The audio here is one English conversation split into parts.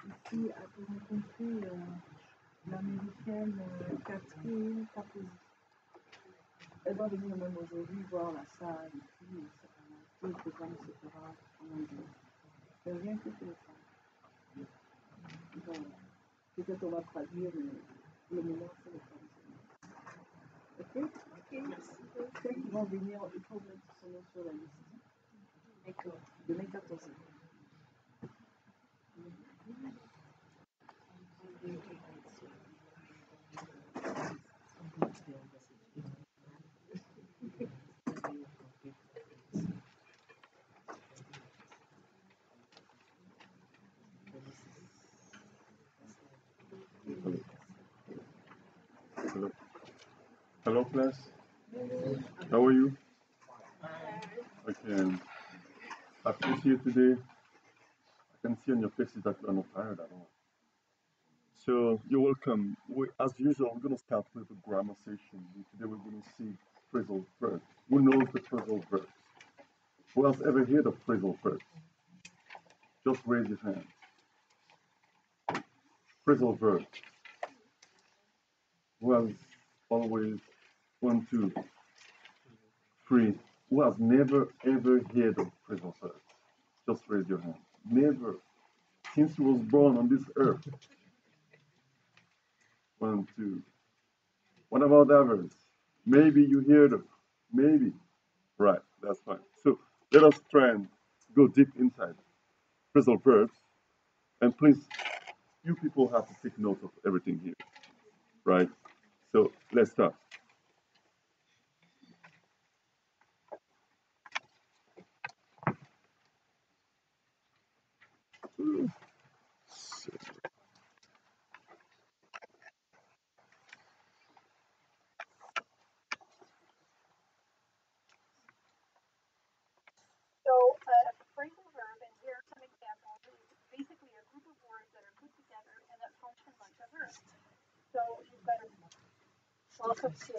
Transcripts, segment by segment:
Ici, à te rencontrer l'américaine Catherine Capozzi. Elle va venir même aujourd'hui voir la salle et puis tout le programme se fera en anglais. C'est rien que pour ça. Donc, peut-être on va traduire, mais le moment c'est le français. Ok? Ok, merci. Ceux qui vont venir, il faut mettre son nom sur la liste. D'accord. Demain 14h. Hello class, how are you? Okay, happy to see you today. I can see on your faces that you are not tired at all. So you're welcome. As usual, we're going to start with the grammar session. Today we're going to see phrasal verbs. Who knows the phrasal verbs? Who has ever heard of phrasal verbs? Just raise your hand. Phrasal verbs. Who has always 1, 2, 3? Who has never ever heard of phrasal verbs? Just raise your hand. Never. Since you was born on this earth. 1, 2. What about others? Maybe you hear them. Maybe. Right, that's fine. So let us try and go deep inside phrasal verbs. And please, you people have to take note of everything here. Right? So let's start. So a phrasal verb, and here are some examples, is basically a group of words that are put together and that function like a verb. So you've got a welcome to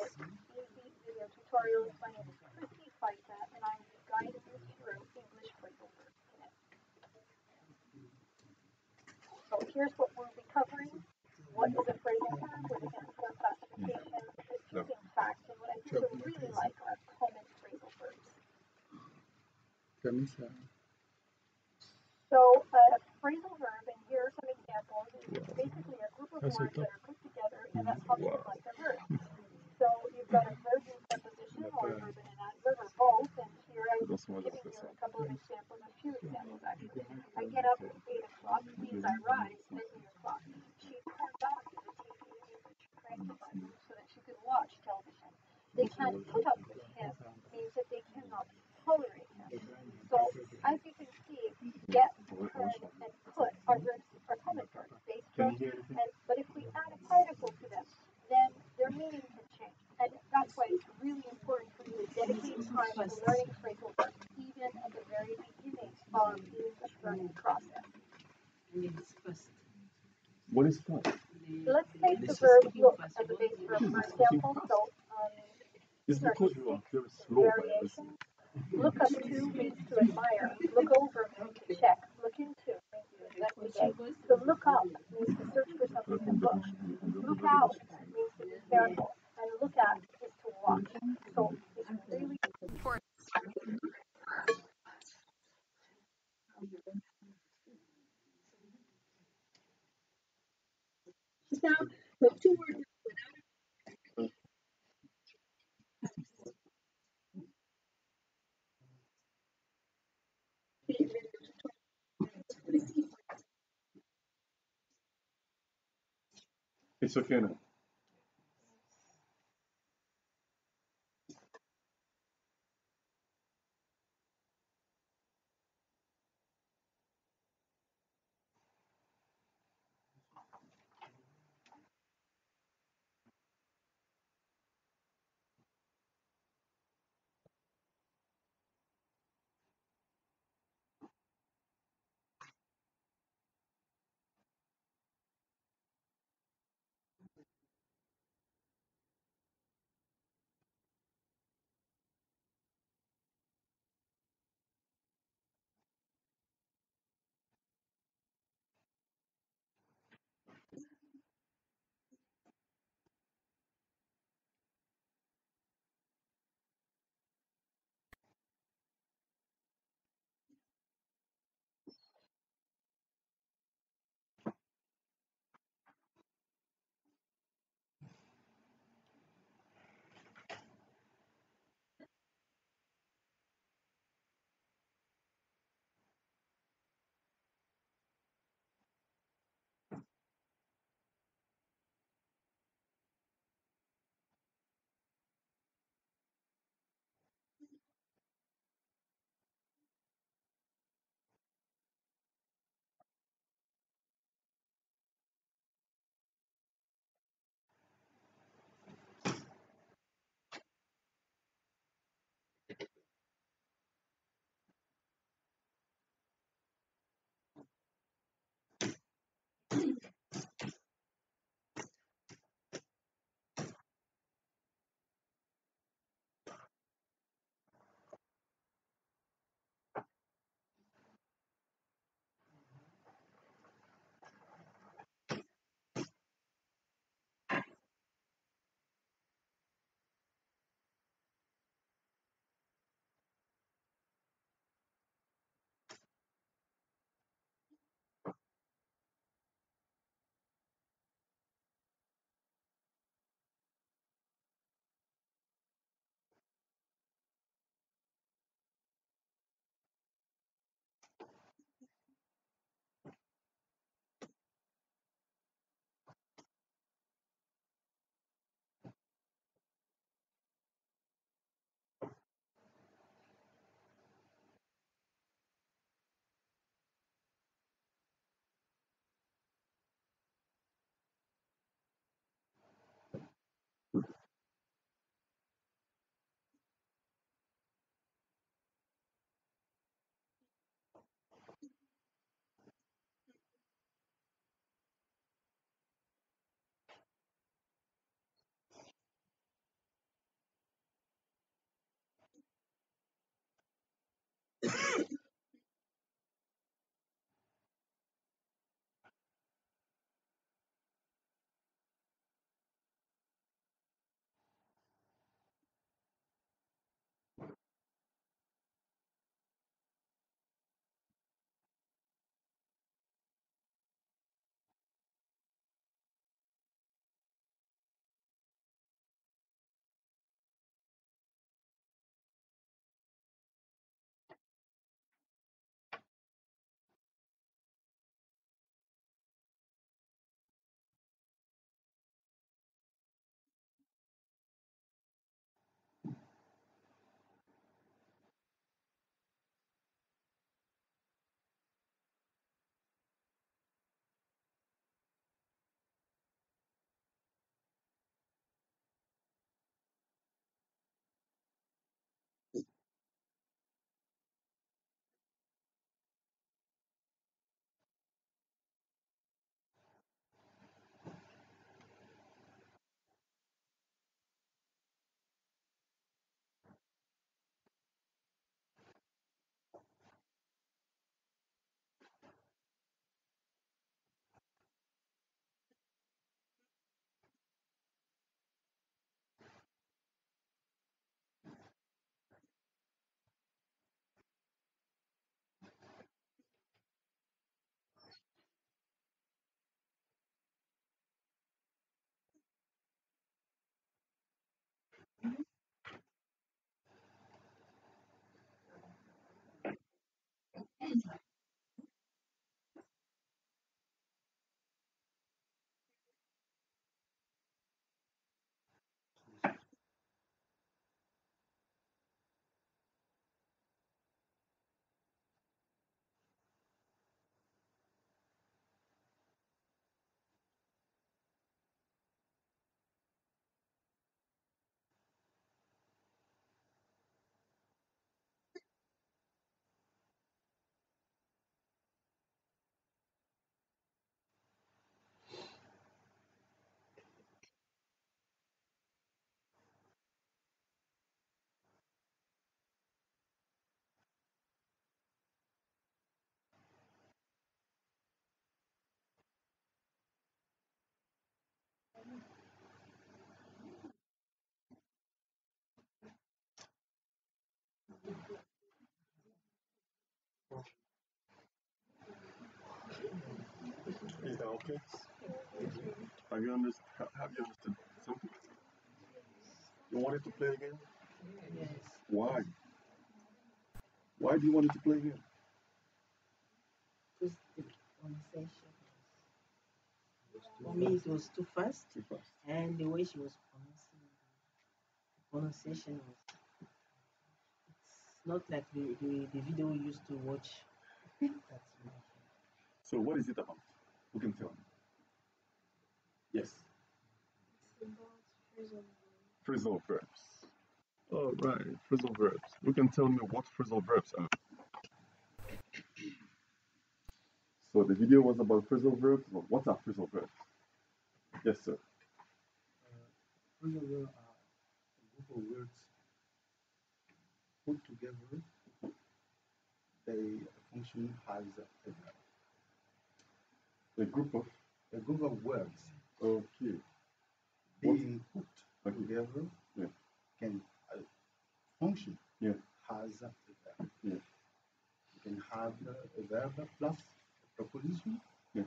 easy video tutorials. My name is Christy Fica, and I'm guiding you through English phrasal verbs today. So here's what we'll be covering. What is a phrasal verb? We're looking at four classifications, confusing facts, and what I think you'll really like are common phrasal verbs. So a phrasal verb, and here are some examples, is basically a group of words that are put together and that function like a verb. So you've got a verb in preposition or a verb in an adverb or both, and here I'm giving you a couple of examples, a few examples actually. I get up at 8 o'clock means I rise at 8 o'clock. She turned on the TV and she cranked the button so that she could watch television. They can't put up with him means that they cannot tolerate him. So as you can see, get, turn, and put using phrasal verbs even at the very beginning of the learning process. What is that? Let's take the verb look as a base verb, for example. So, It's because you are very slow by listening. Look up to means to admire. Look over means to check. Look into means to investigate. To look up means to search for something in books. Look out means to be careful. And look at is to watch. So it's really important. Now, the two words. It's okay now. Okay. Have you understood something? You wanted to play again? Yes. Why? Why do you want to play again? Because the pronunciation for me it was too fast, Too fast. and the way she was pronouncing the pronunciation was it's not like the video we used to watch. That's my So what is it about? Who can tell me? Yes. It's about phrasal Phrasal verbs. All right, phrasal verbs. You can tell me what phrasal verbs are. So the video was about phrasal verbs. Well, what are phrasal verbs? Yes, sir. Phrasal verbs are a group of words put together. They function as a verb. A group of. A group of words Okay. being put Okay. together Yeah. can function Yeah. as a verb. Yeah. You can have a verb plus a preposition, Yeah.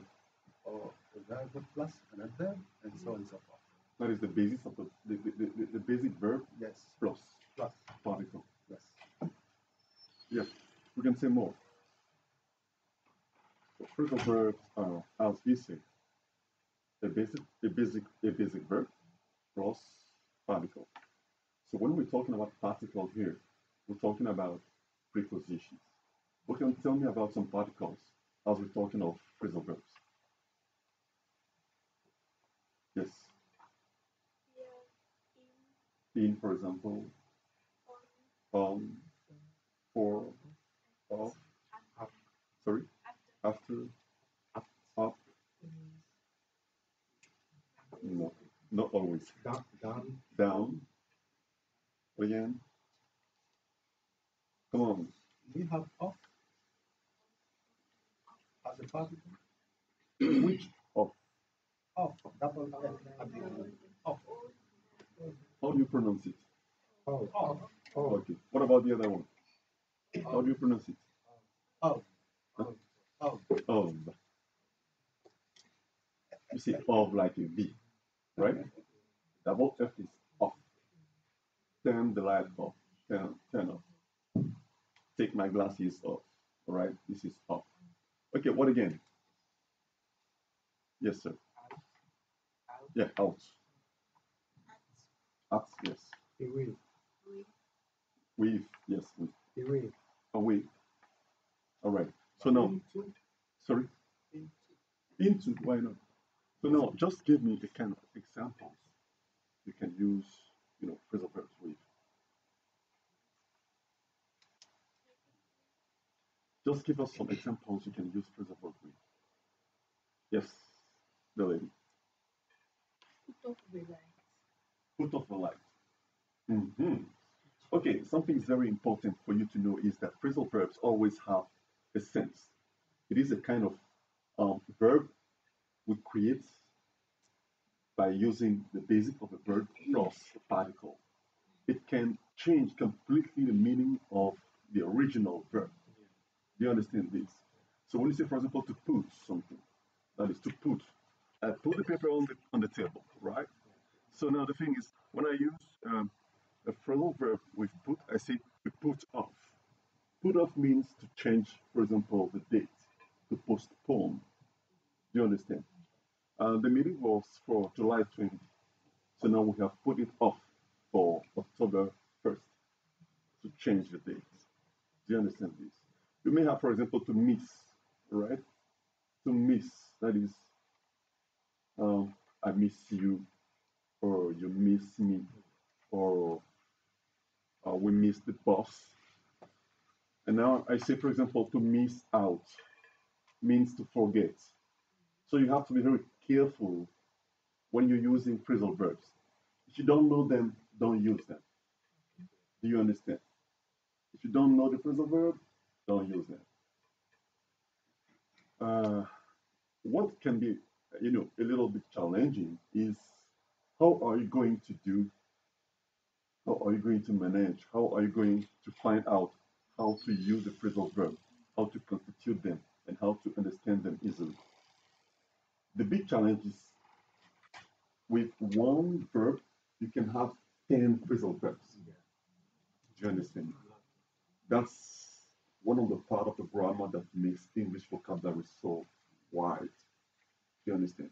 or a verb plus an adverb, and so on and so forth. That is the basis of the basic verb Yes. plus Plus. particle. Yes. Yes. We can say more. So phrasal verbs are, as we say, a basic verb plus particle. So when we're talking about particles here, we're talking about prepositions. You can tell me about some particles as we're talking of phrasal verbs. Yes. In, for example, on, for, of, sorry, after, up, no, not always. Down, again. Come on. We have off as a particle. Which of? Off. Double F at the end. Off. How do you pronounce it? Off. Okay. What about the other one? How do you pronounce it? Of. Huh? Of. Of. You see of like a V, right? Double F is off. Turn the light off. Turn off. Take my glasses off. All right. This is off. Okay. What again? Yes, sir. Yeah. Out. Out. Yes. Away. With. Yes. With. Away. Away. All right. So now. Sorry. Into. Why not? So now, just give me the kind of examples you can use, phrasal verbs with. Just give us some examples you can use phrasal verbs with. Yes, the lady. Put off the light. Put off the light. Mm-hmm. Okay, something very important for you to know is that phrasal verbs always have a sense. It is a kind of verb we create by using the basic of a verb plus a particle. It can change completely the meaning of the original verb. Do you understand this? So when you say, for example, to put something, that is to put. Put the paper on the table, right? So now the thing is, when I use a phrasal verb with put, I say to put off. Put off means to change, for example, the date, to postpone. Do you understand? The meeting was for July 20. So now we have put it off for October 1st to change the date. Do you understand this? You may have, for example, to miss, right? To miss, that is, I miss you, or you miss me, or we miss the boss. And now I say, for example, to miss out means to forget. So you have to be very careful when you're using phrasal verbs. If you don't know them, don't use them. Do you understand? If you don't know the phrasal verb, don't use them. What can be, a little bit challenging is how are you going to do, how are you going to manage, how are you going to find out how to use the phrasal verb, how to constitute them, and how to understand them easily. The big challenge is with one verb, you can have 10 phrasal verbs. Do you understand? That's one of the part of the grammar that makes English vocabulary so wide. Do you understand?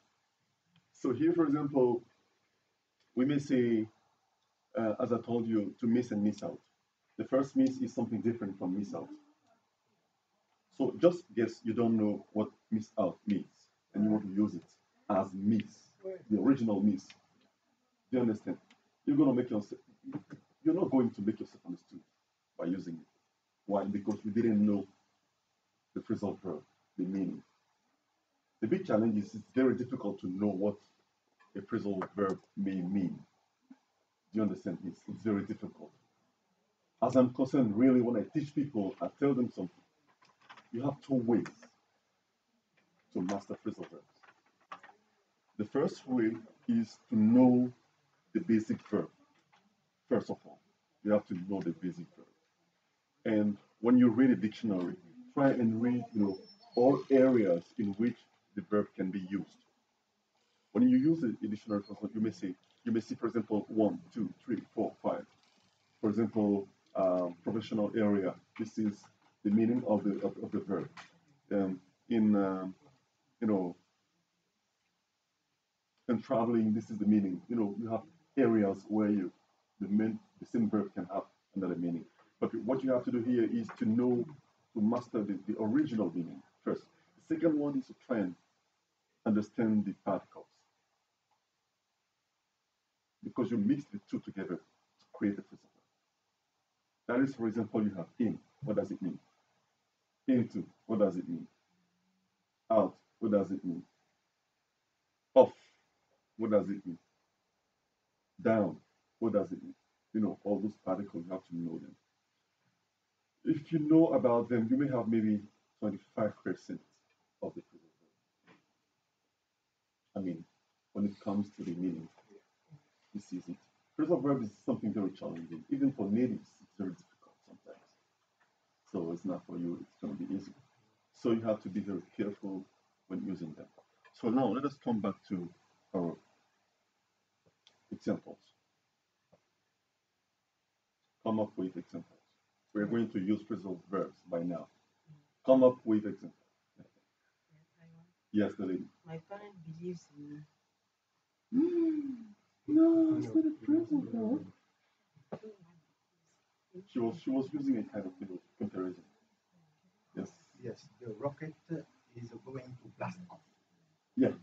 So here, for example, we may say, as I told you, to miss and miss out. The first miss is something different from miss out. So just guess you don't know what miss out means, and you want to use it as miss, the original miss. Do you understand? You're gonna make yourself. You're not going to make yourself understood by using it. Why? Because you didn't know the phrasal verb, the meaning. The big challenge is it's very difficult to know what a phrasal verb may mean. Do you understand? It's very difficult. As I'm concerned, really, when I teach people, I tell them something. You have two ways to master phrasal verbs. The first way is to know the basic verb. First of all, you have to know the basic verb. And when you read a dictionary, try and read, all areas in which the verb can be used. When you use a dictionary, for example, you may see, for example, 1, 2, 3, 4, 5. For example, professional area. This is the meaning of the verb. In traveling, this is the meaning. You have areas where the same verb can have another meaning. But what you have to do here is to master the original meaning first. The second one is to try and understand the particles. Because you mix the two together to create a phrasal verb. That is, for example, you have in. What does it mean? Into. What does it mean? Out. What does it mean? Off. What does it mean? Down. What does it mean? All those particles, you have to know them. If you know about them, you may have maybe 25% of the phrasal verb. I mean, when it comes to the meaning, this is it. Phrasal verb is something very challenging. Even for natives, it's very difficult sometimes. So it's not for you, it's going to be easy. So you have to be very careful when using them. So now let us come back to our examples. Come up with examples. We're going to use phrasal verbs by now. Come up with examples. Yes, the lady. My parent believes in me. No, it's not a phrasal verb. She was using a kind of comparison. Yes. Yes, the rocket is going to blast off. Yeah,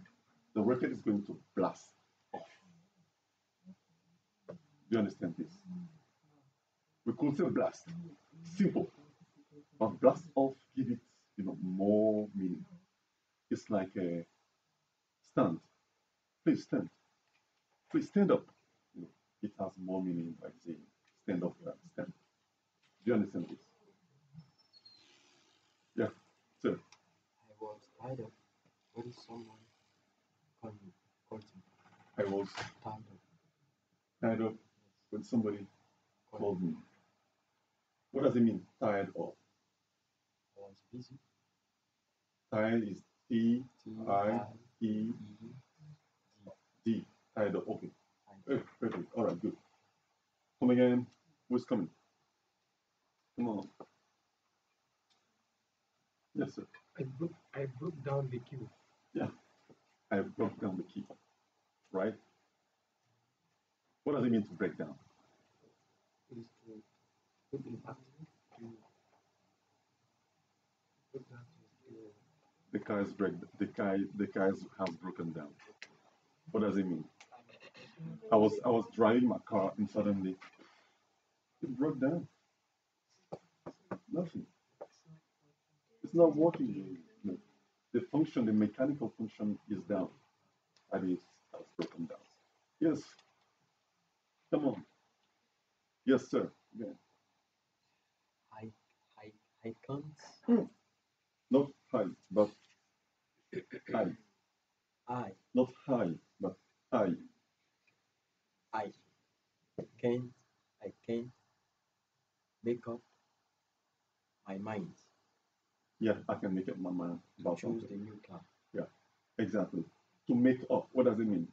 the rocket is going to blast off. Do you understand this? We could say blast. Simple. But blast off give it, more meaning. It's like a stand. Please stand. Please stand up. It has more meaning by saying stand up than stand. Do you understand this? Yeah, sir. I was tired of when someone called me. I was tired of when somebody called me. What does it mean, tired of? I was busy. Tired is T-I-E-D. Tired of, okay. Perfect. All right, good. Come again. Who's coming? Come on. Yes, sir. I broke down the queue. Yeah, I broke down the key. Right? What does it mean to break down? It is to put in action to put that The car has broken down. What does it mean? I was driving my car and suddenly it broke down. Nothing. It's not working. No. The mechanical function is down. That is, has broken down. Yes. Come on. Yes, sir. Yeah. I can't. Not high, but high. I Not high, but high. I can't make up my mind Yeah, I can make up my mind to about choose something. the new car. Yeah, exactly. To make up, what does it mean?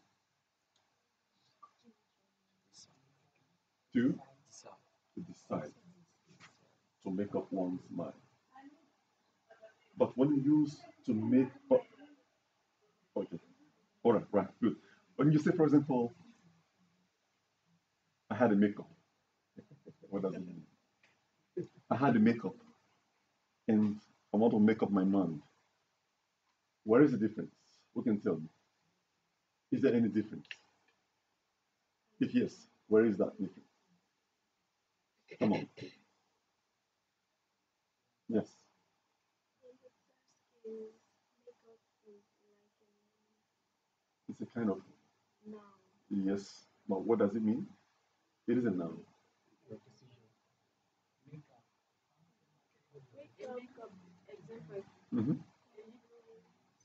To decide. To make up one's mind. But when you use to make up, okay, all right, right, good. When you say, for example, I had a makeup, what does it mean? I had a makeup and I want to make up my mind. Where is the difference? Who can tell me? Is there any difference? If yes, where is that difference? Come on. Yes. It's a kind of yes. But what does it mean? It is a noun. Mm-hmm.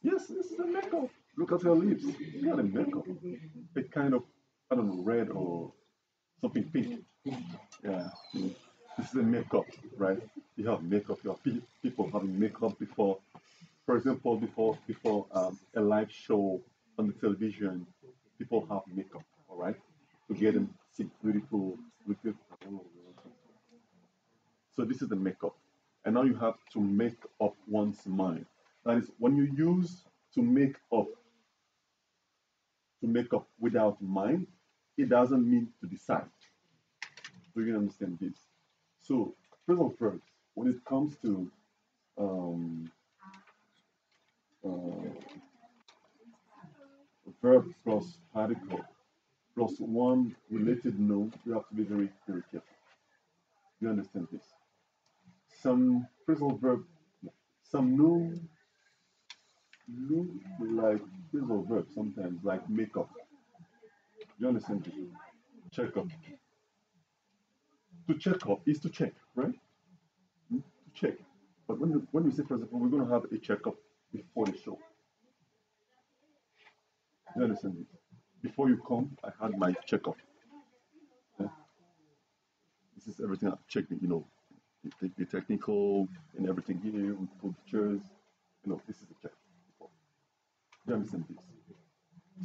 Yes, this is a makeup. Look at her lips. You got a makeup. A kind of, I don't know, red or something pink. Yeah. This is a makeup, right? You have makeup. You have people having makeup before. For example, before a live show on the television, people have makeup, all right, to get them see beautiful, look good. So this is the makeup, and now you have to make up one's mind. That is, when you use to make up without mind, it doesn't mean to decide. Do you understand this? So phrasal verbs, when it comes to um, uh, verb plus particle plus one related noun, you have to be very, very careful. You understand this? Some phrasal verb, some noun look like phrasal verb sometimes, like make up. You understand this? Check up. To check up is to check, right? Hmm? To check. But when we say, for example, we're going to have a checkup before the show. You understand this? Before you come, I had my checkup. Yeah? This is everything I've checked, the technical and everything here, we put the chairs, this is the check. You understand this?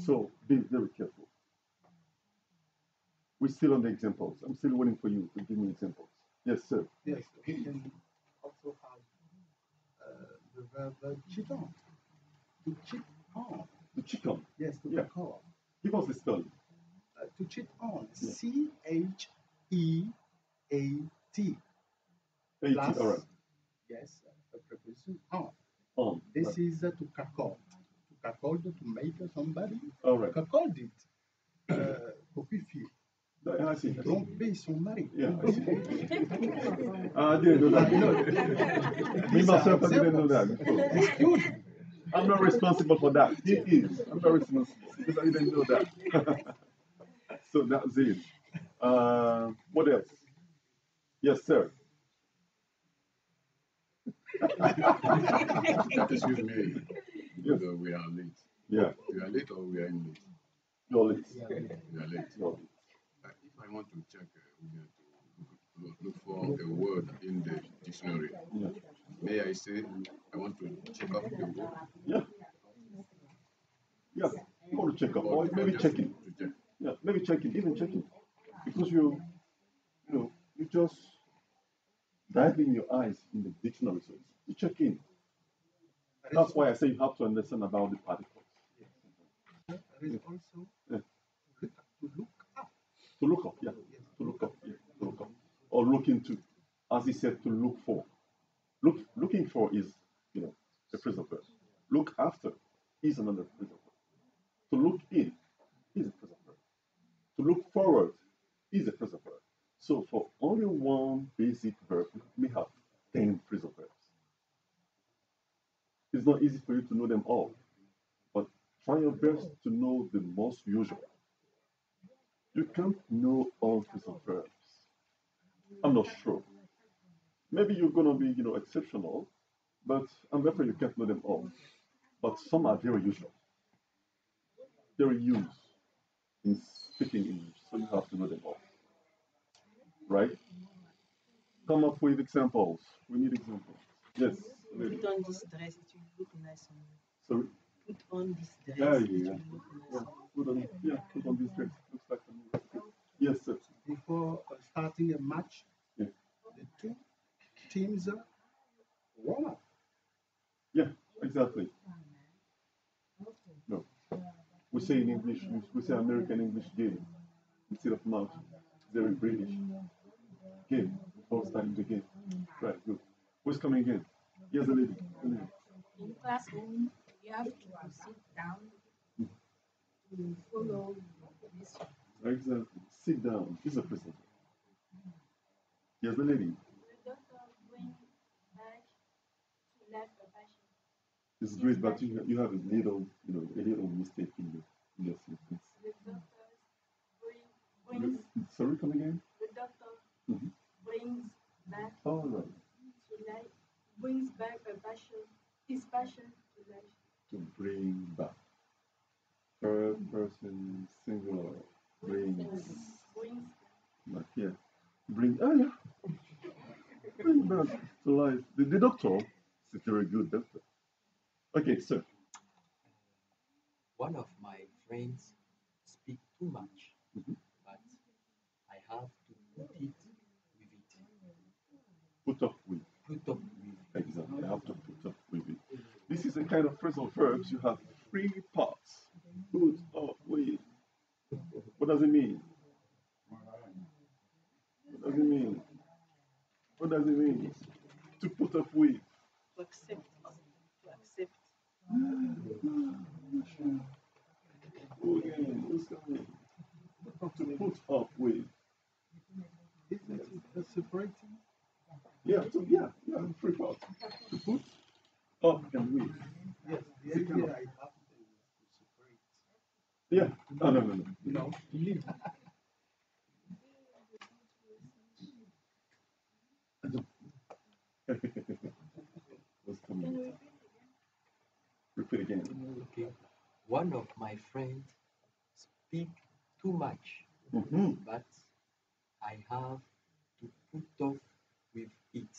So be very careful. We're still on the examples. I'm still waiting for you to give me examples. Yes, sir. Yes, we can also have the verb cheat on. To cheat on. To cheat on. Yes, to Yeah. call. Give us the spelling. To cheat on. Yeah. CHEAT. Plus, all right. Yes, a preposition on. On. This right. is to cuckold. To cuckold, to make somebody. All right. Cuckold it. Coquille. I see. Tromper son mari. Yeah, I see. I didn't know that. Me myself, I didn't know that before. Excuse me. I'm not responsible for that. He is. I'm not responsible because I didn't know that. So that's it. What else? Yes, sir. Excuse me, Yes. we are late. Yeah. We are late or we are in late? You're late. We are late. You're late. If I want to check, we have to look for a word in the dictionary. Yeah. May I say I want to check up the word? Yeah. Yeah. You want to check up, or maybe just checking. to check. Yeah, maybe checking, even checking, because you just diving your eyes in the dictionary, so you check in. That's why I say you have to understand about the particles. There is also Yeah. to look up. To look up, yeah. To look up, yeah. To look up, or look into, as he said, to look for. Looking for is, a phrasal verb. Look after is another phrasal verb. To look in is a phrasal verb. To look forward is a phrasal verb. So for only one basic verb, we have 10 phrasal verbs. It's not easy for you to know them all, but try your best to know the most usual. You can't know all phrasal verbs. I'm not sure. Maybe you're gonna be, exceptional, but I'm afraid you can't know them all. But some are very usual. They're used in speaking English, so you have to know them all. Right? Come up with examples. We need examples. Yes. Put on this dress, it will look nice on you. Sorry? Put on this dress. Yeah, yeah. Put on, put on this dress. Looks like a new dress. Yes, sir. Before starting a match, Yeah. the two teams warm up. Yeah, exactly. No. We say in English, we say American English game instead of match. Very British. Game. Before starting the game. Right, good. Who's coming in? Yes, the lady. The lady. In classroom, you have to sit down to follow the lesson. Exactly. Sit down. This is a present. Yes, the lady. The doctor bring back to life a patient. It's great, but you have a little, a little mistake in your sentence. The doctor brings. Sorry, come again. The doctor Mhm. brings back All right. to life. Brings back a patient. His patient to life. To bring back. Third person singular. Brings. Brings. Back here. Bring. Oh yeah. Bring back to life. The doctor is a very good doctor. Okay, sir. One of my friends speak too much, Mhm. but I have to put it with it. Put up with. Put up with Exactly. I have to put up with it. This is a kind of phrasal verbs. You have three parts. Put up with. What does it mean? What does it mean? What does it mean? To put up with. To accept. To accept. Oh, again, what's coming? To put up with. Isn't it separating? Yeah, three parts. To put up and with. Yes, the idea I have is to separate. Yeah. Oh, no. To live. What's coming? Repeat again. okay. One of my friends speak too much, Mm-hmm. but I have to put up with it.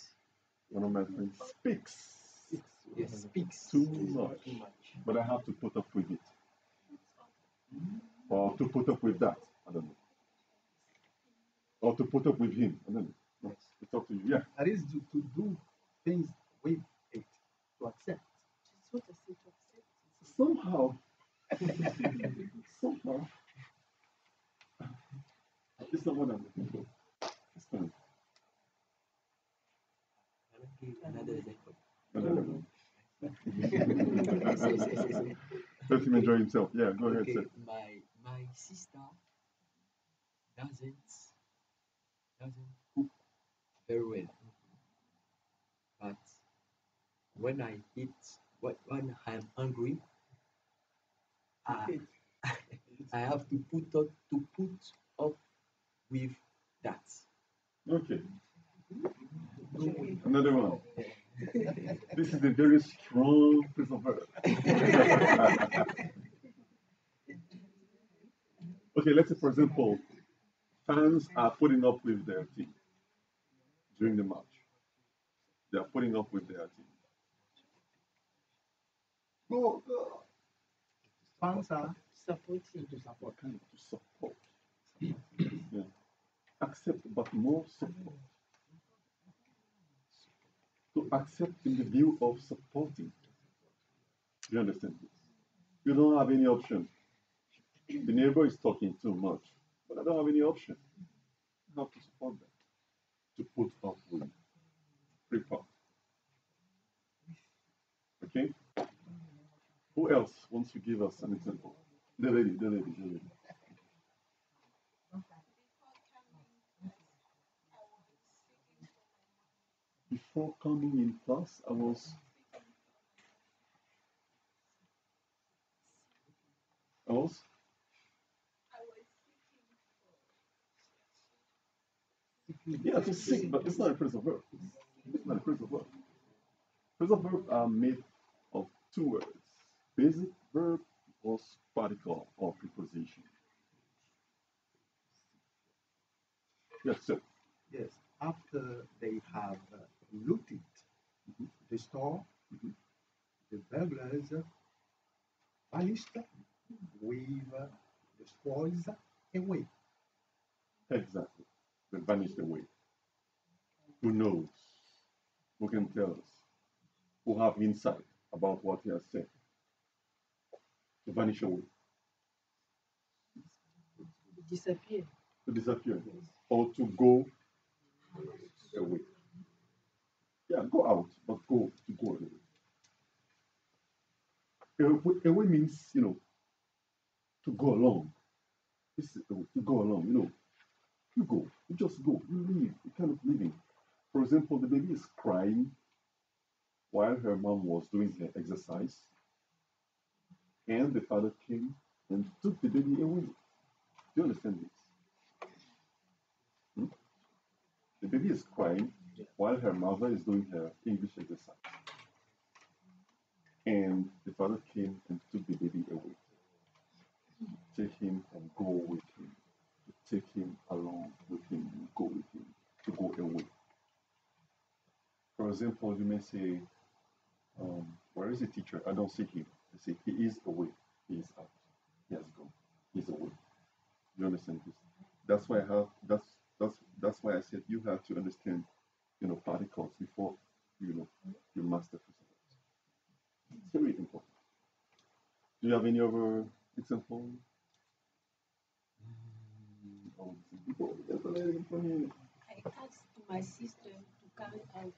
One of my friends speaks Yes, speaks too much, too much. but I have to put up with it. Or to put up with that. I don't know. Or to put up with him. I don't know. No, it's up to you. Yeah. That is to do things with it, to accept. It's what I say to accept. Somehow, it's not what I'm looking for. It's fine. Okay, another example. Another one. Okay, Let him enjoy himself. Yeah, go ahead, sir. my sister doesn't cook very well, but when I eat, when I'm hungry, I, I have to put up with that. Okay. Another one. This is a very strong piece of verb. Okay, let's say, for example, fans are putting up with their team during the match. They are putting up with their team. Go. Fans are Supporting. What kind of support? Yeah. Accept, but more support. To accept in the view of supporting. You understand this? You don't have any option. The neighbor is talking too much, but I don't have any option. I have to support them. To put up with. Three parts. Okay? Who else wants to give us an example? The lady. Before coming in class, I was yeah, to seek, but it's not a phrasal verb. It's not a phrasal verb. Phrasal verbs are made of two words: basic verb or particle or preposition. Yes, sir. yes. After they have looted Mhm. the store, Mhm. the burglars vanished with the spoils away. Exactly. They vanished away. Who knows? Who can tell us? Who have insight about what he has said? To vanish away. Disappear. To disappear. Or to go away. Yeah, go out, but to go away. Away means, to go along. This is to go along, You go, you just go, you leave, you kind of living. For example, the baby is crying while her mom was doing her exercise, and the father came and took the baby away. Do you understand this? Hmm? The baby is crying while her mother is doing her English exercise, and the father came and took the baby away. Take him and go with him. Take him along with him and go with him to go away. For example, you may say, where is the teacher? I don't see him. I say, he is away. He is out. He has gone. He's away. You understand this? That's why I have that's why I said you have to understand, particles before you master physics. It's very important. Do you have any other example? Oh, I asked my sister to carry out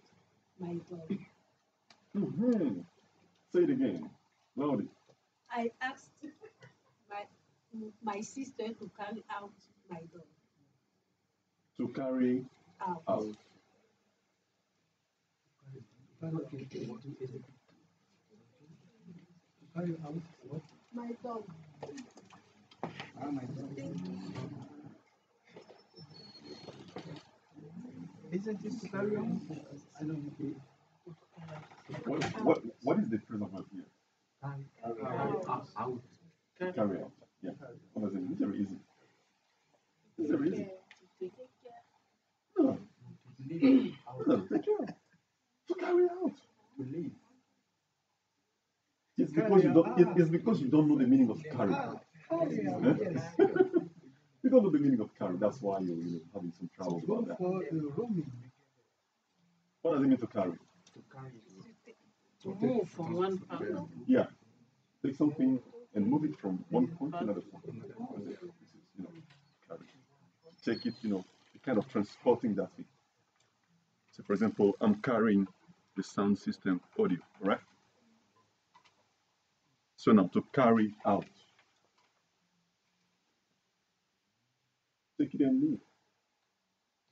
my dog. Mm-hmm. Say it again, loudly. I asked my sister to carry out my dog. To carry Out. out. Carry out what? My dog. My dog. Thank you. Isn't it to carry on? I don't know. What is the present verb here? Out. To carry out. Yeah. What does it mean? It's very easy. It's very easy. To take care. No. Live out. No, take care. To carry out. To live. It's because you don't know the meaning of carry. Carry out, Huh? yes. You don't know the meaning of carry. That's why you're having some trouble Go about that. for roaming. What does it mean to carry? To carry. To move from one part. Yeah. Take something and move it from one point to another point. This is, carry. Take it, kind of transporting that thing. So, for example, I'm carrying the sound system audio, right? So now to carry out, take it and leave.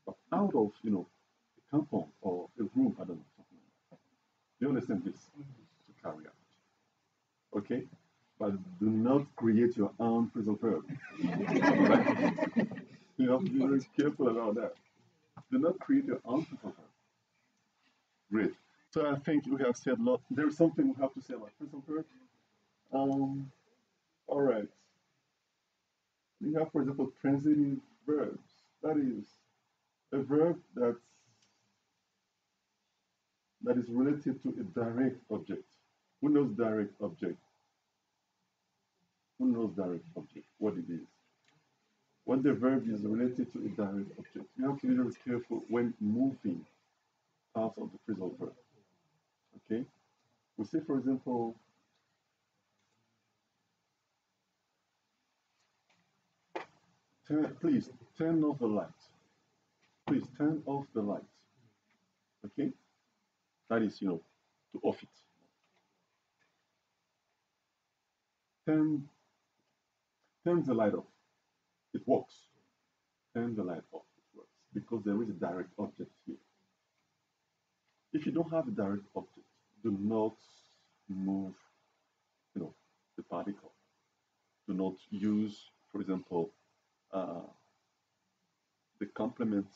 But out of, a compound or a room, I don't know, something like that. Do you understand this? To carry out. Okay? But do not create your own present verb. Right? You have to be very careful about that. Do not create your own present verb. Great. So I think we have said a lot. There's something we have to say about present verb. All right. We have, for example, transitive verbs. That is a verb that is related to a direct object. Who knows direct object? Who knows direct object? What it is? When the verb is related to a direct object, you have to be very careful when moving parts of the phrasal verb. Okay? We say, for example, please turn off the light. Please turn off the light. Okay? That is, to off it. Turn the light off. It works. Turn the light off. It works. Because there is a direct object here. If you don't have a direct object, do not move, the particle. Do not use, for example, the complement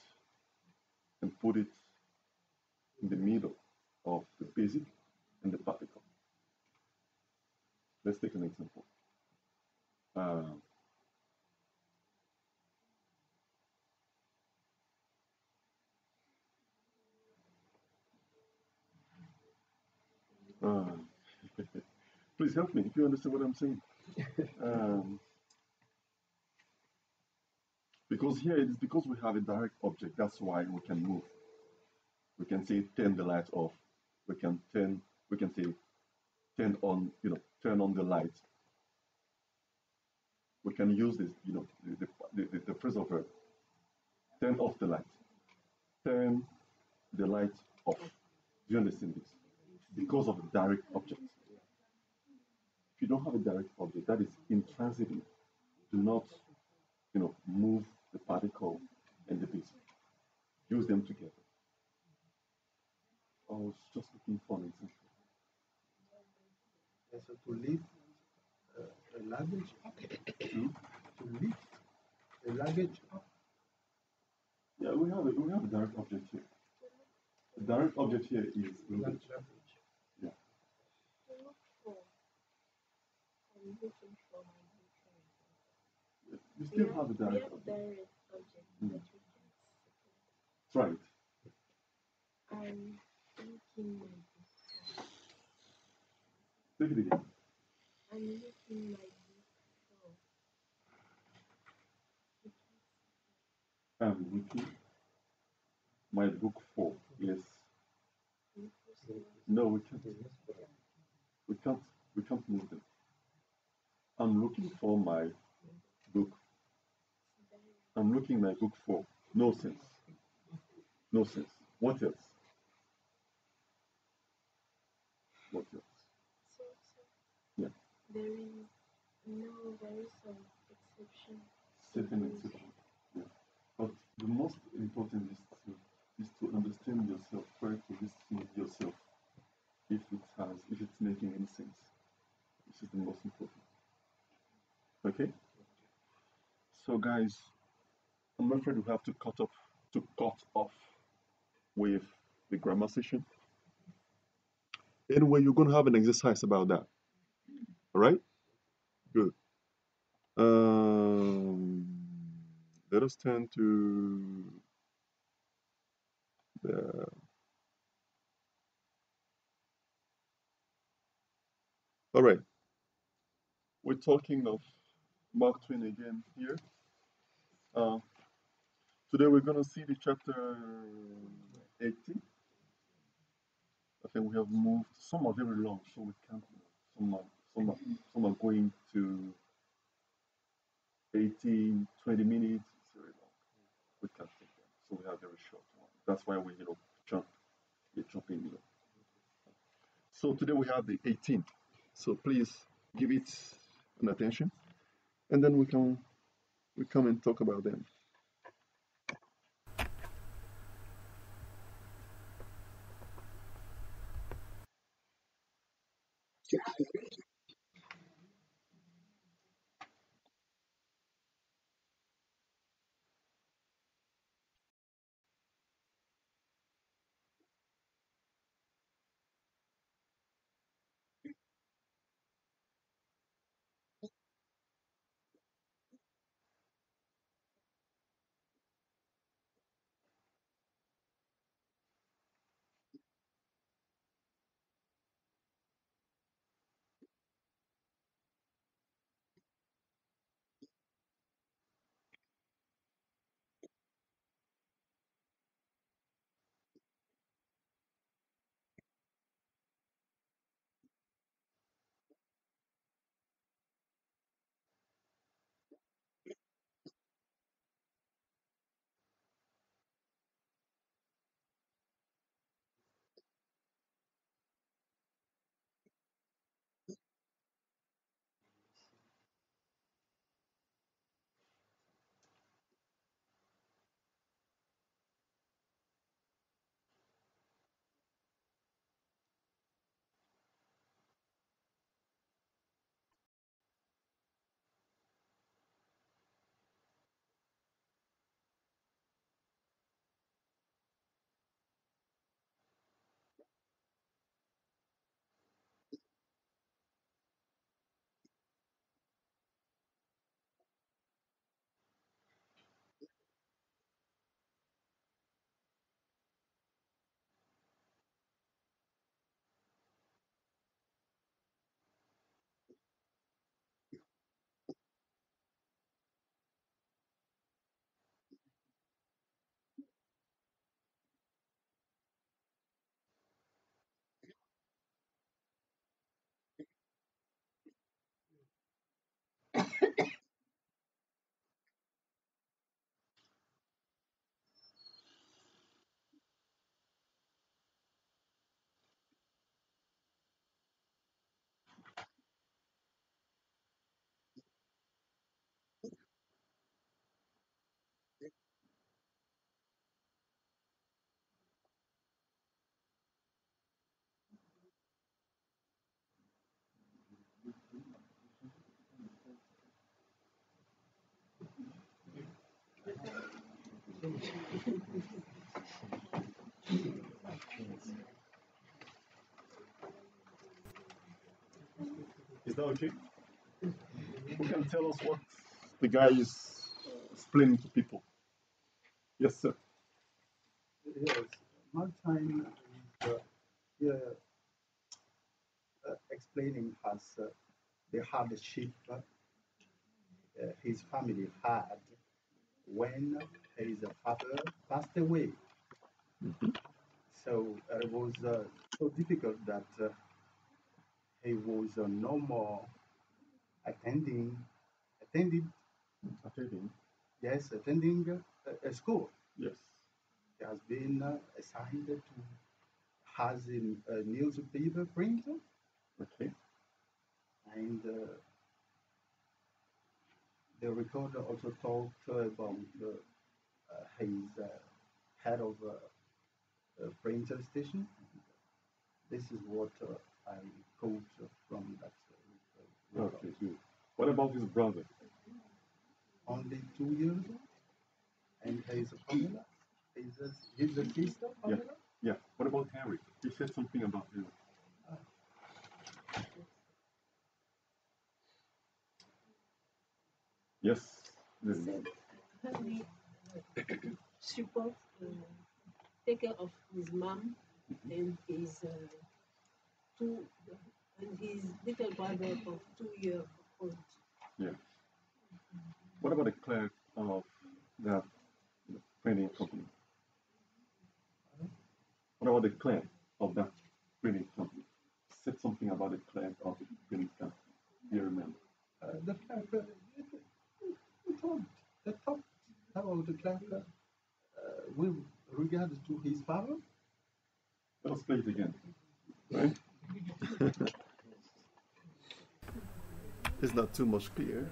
and put it in the middle of the basic and the particle. Let's take an example. Please help me if you understand what I'm saying. Um, because here it is because we have a direct object. That's why we can move. We can say turn the light off. We can turn. We can say turn on. Turn on the light. We can use this. The phrasal verb. Turn off the light. Turn the light off. Do you understand this? Because of the direct object. If you don't have a direct object that is intransitive, do not, move the particle and the base. Use them together. I was just looking for an example. Yeah, so to lift a luggage up. To lift a luggage up. Yeah, we have a direct object here. The direct object here is luggage. Yeah. You still have a direct object. That's right. I'm thinking my Take it again. I'm looking my I'm looking my book for. Yes. No, we can't. We can't. We can't move them. I'm looking for my book. I'm looking my book for. No sense. No sense. What else? What else? Yeah. There is some exception. Certain exception. Yeah. But the most important is to understand yourself, try to listen to yourself if it's making any sense. This is the most important. Okay? So guys, I'm afraid we have to cut off with the grammar session. Anyway, you're gonna have an exercise about that. Alright? Good. Let us turn to the alright. We're talking of Mark Twain again here. Today we're gonna see the chapter 18. I think we have moved. Some are very long, so we can't. Some are going to 18, 20 minutes. It's very long. We can't take them, so we have very short one. That's why we jump, jump in. So today we have the 18. So please give it an attention, and then we come and talk about them. Is that okay? Who can tell us what the guy is explaining to people? Yes, sir. Yes, Martin is here explaining us the hardship his family had when his father passed away. So it was so difficult that he was no more attending, attended, Attending. yes, attending a school. Yes. He has been assigned to has a newspaper printer, Okay. and the recorder also talked about his head of printer station. This is what I quote from that report. Okay, good. What about his brother? Only 2 years old, and his Pamela, his sister Yeah. Pamela. Yeah. What about Harry? He said something about him. Yes. Lily. Said Henry support take care of his mom and his two and his little brother of 2 years old. Yeah. What about the clerk of that printing company? What about the clerk of that printing company? Said something about the clerk of the printing company. Do you remember? The clerk, they talked about the clerk with regard to his father. Let us play it again. Right? It's not too much clear.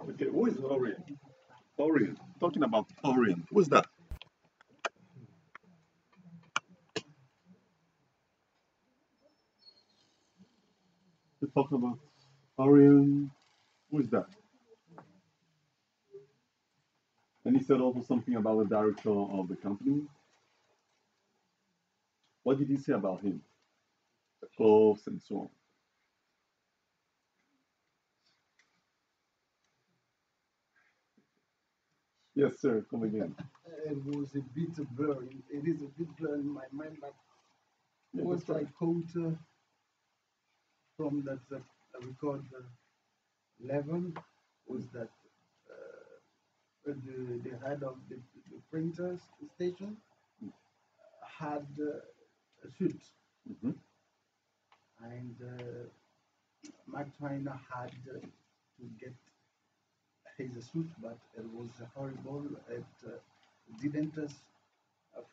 Okay, who is Orient? Orient. Talking about Orient. Who's that? You talk about Orion. Who is that? And he said also something about the director of the company. What did he say about him? The clothes and so on. Yes, sir. Come again. It was a bit blurry. It is a bit blurry in my mind, but Yeah, what that's I right. quote from that record 11 was that the head of the printers station had a suit, Mm-hmm. and Mark Twain had to get his suit, but it was horrible. It didn't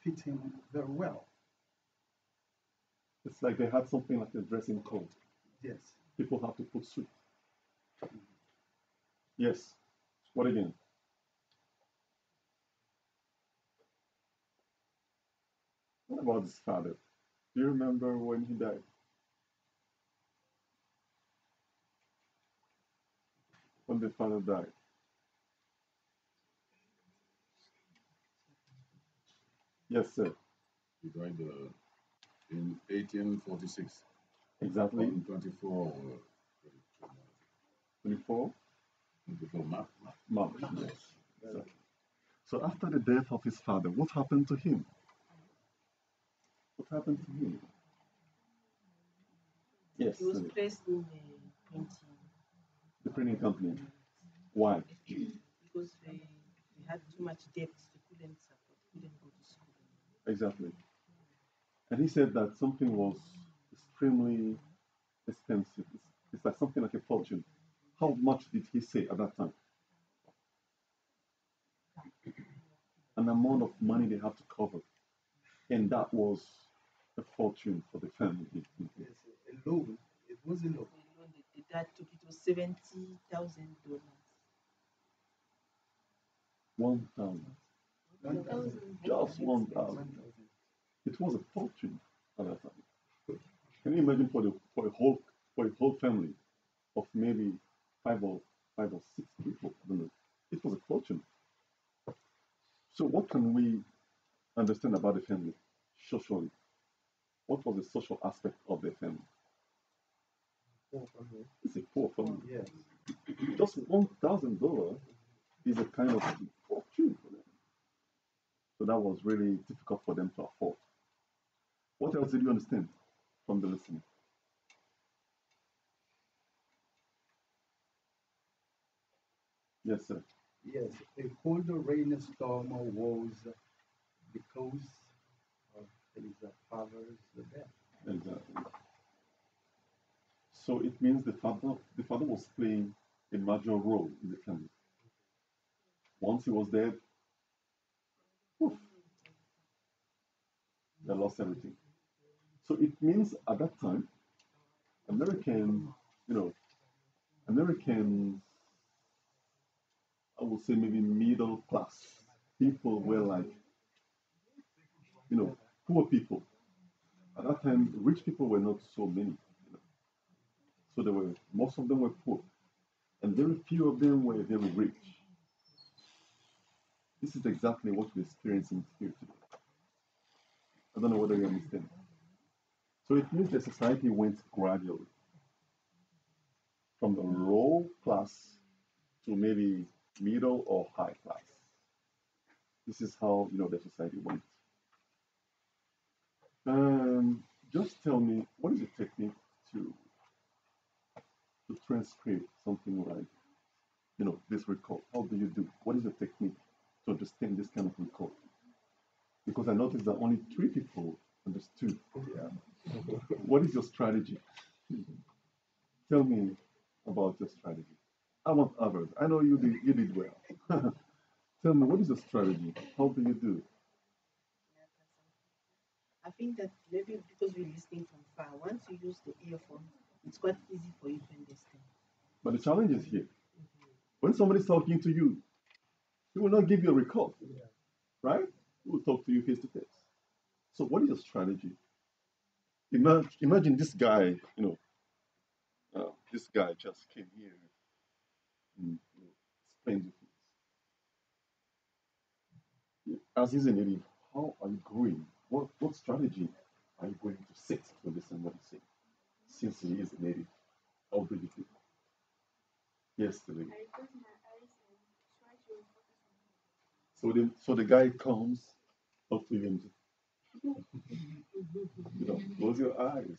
fit him very well. It's like they had something like a dressing code. Yes. People have to put suit. Yes. What again? What about his father? Do you remember when he died? When the father died? Yes, sir. He died in 1846 Exactly. on 24, 24 24 March. March. Yes. Exactly. So after the death of his father, what happened to him? What happened to him? Yes. He was placed in the printing company. Why? because they had too much debt. They couldn't support, couldn't go to school. Exactly. And he said that something was extremely expensive. It's like something like a fortune. How much did he say at that time? An amount of money they have to cover. And that was a fortune for the family. Yes, a loan. It was a loan. The dad took it was $70,000. 1,000. 1,000. Just 1,000. It was a fortune at that time. Can you imagine for a whole family of maybe five or six people? I don't know. It was a fortune. So what can we understand about the family socially? What was the social aspect of the family? It's a poor family. Yes. Just $1,000 is a kind of fortune for them. So that was really difficult for them to afford. What else did you understand from the listening? Yes, sir. Yes, a cold rainstorm was because of his father's death. Exactly. So it means the father was playing a major role in the family. Once he was dead, poof, they lost everything. So it means at that time, American, you know, American, I would say maybe middle class people were like, poor people. At that time, rich people were not so many. So most of them were poor, and very few of them were very rich. This is exactly what we're experiencing here today. I don't know whether you understand. So it means the society went gradually from the low class to maybe middle or high class. This is how the society went. Just tell me, what is the technique to transcribe something like this record? How do you do? What is the technique to understand this kind of record? Because I noticed that only 3 people understood. Yeah. What is your strategy? Tell me about your strategy. I want others. I know you did well. Tell me, what is your strategy? How do you do? I think that maybe because we're listening from far, once you use the earphone, it's quite easy for you to understand. But the challenge is here. When somebody's talking to you, he will not give you a record, right? He will talk to you face to face. So what is your strategy? Imagine this guy, This guy just came here and explained the things. As he's a native, how are you going? What strategy are you going to set to listen what he's saying? Since he is a native, how do you feel? Yes, the lady. I close my eyes and try to focus on him. So the guy comes up to you and close your eyes.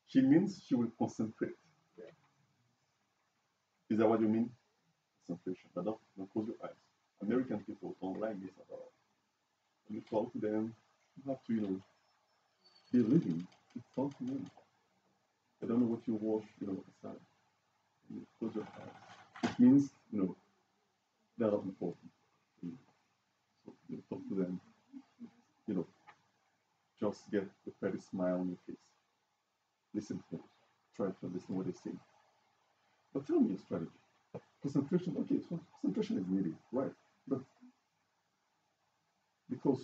She means she will concentrate. Is that what you mean? Concentration. But don't close your eyes. American people don't like this at all. When you talk to them, you have to, be living to talk to them. I don't know what you watch, aside. You close your eyes. It means, they're not important. So you talk to them, you know, just get a pretty smile on your face. Listen to them. Try to understand what they say. But tell me your strategy. Concentration, okay, so concentration is needed, right? But because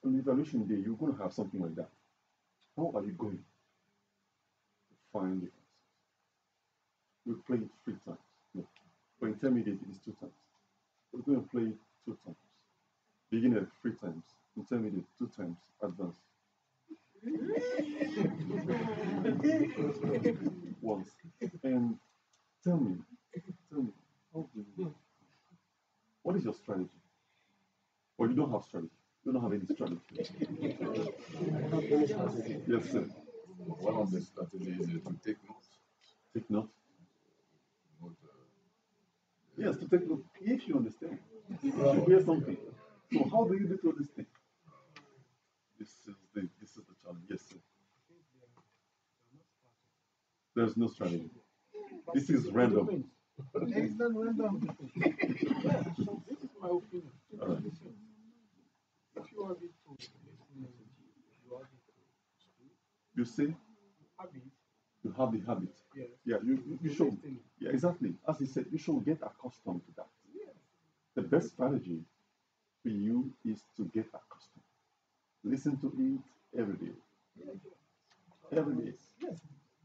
on the evaluation day, you're going to have something like that. How are you going to find the answers? We play it 3 times. No. For intermediate, it is 2 times. We're going to play it 2 times. Beginner 3 times. Intermediate 2 times. Advanced once. And tell me, how do you, what is your strategy? Or you don't have strategy. You don't have any strategy. Yes, sir. One of the strategies is to take notes. Take notes. Note, Yes, to take notes if you understand. If you hear something. So how do you do to understand? This is the challenge. Yes, sir. There's no strategy. This is random. It's not random. Yeah, so this is my opinion. All right. If you have it to listen, you have it to speak, You see, have it, you have the habit. yes. Yeah, you should. Listening. Yeah, exactly. As he said, you should get accustomed to that. Yes. The best strategy for you is to get accustomed. Listen to it every day. Every day. Yes.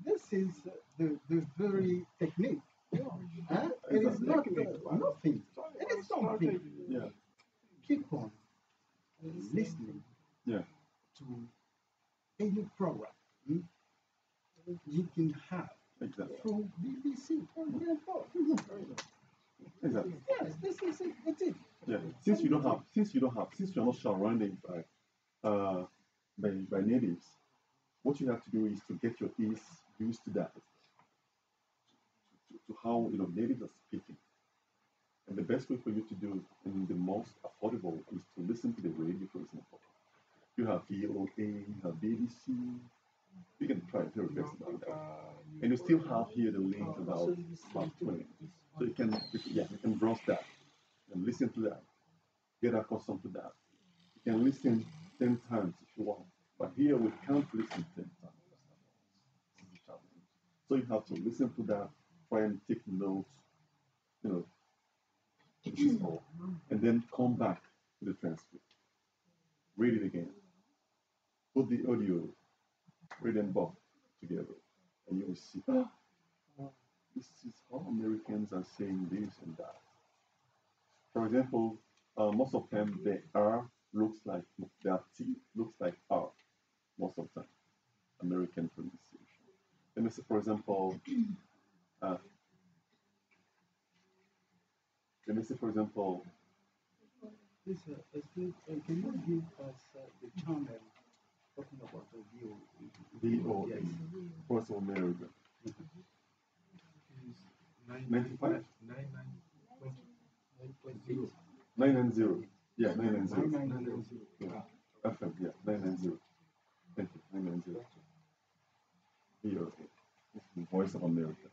This is the very technique. Huh? It is Exactly. not nothing. It is something. Yeah. Keep on listening Yeah. to any program you can have Exactly. from BBC or Grandpa. Exactly. Yes, this is it. That's it. Yeah. Since you're not surrounded by natives, what you have to do is to get your ears used to that, to how natives are speaking. And the best way for you to do it, and the most affordable, is to listen to the radio, for example. You have VOA, you have BBC. You can try your best about that. And you still have here the link about 20. So you can browse that and listen to that. Get accustomed to that. You can listen 10 times if you want. But here we can't listen 10 times. This is the challenge. So you have to listen to that, try and take notes, you know, this is all. And then come back to the transcript. Read it again. Put the audio, read and both together. And you will see, this is how Americans are saying this and that. For example, most of the time the R looks like, their T looks like R most of the time. American pronunciation. Let me say, for example, uh, let me say, for example, Please, explain, can you give us the channel talking about the VO? VOA, Yes. Voice of America, It's 95, 99.0. 990, yeah, 990, 990. yeah, FM, yeah, 990. Thank you, 990. VOA, this is the Voice of America.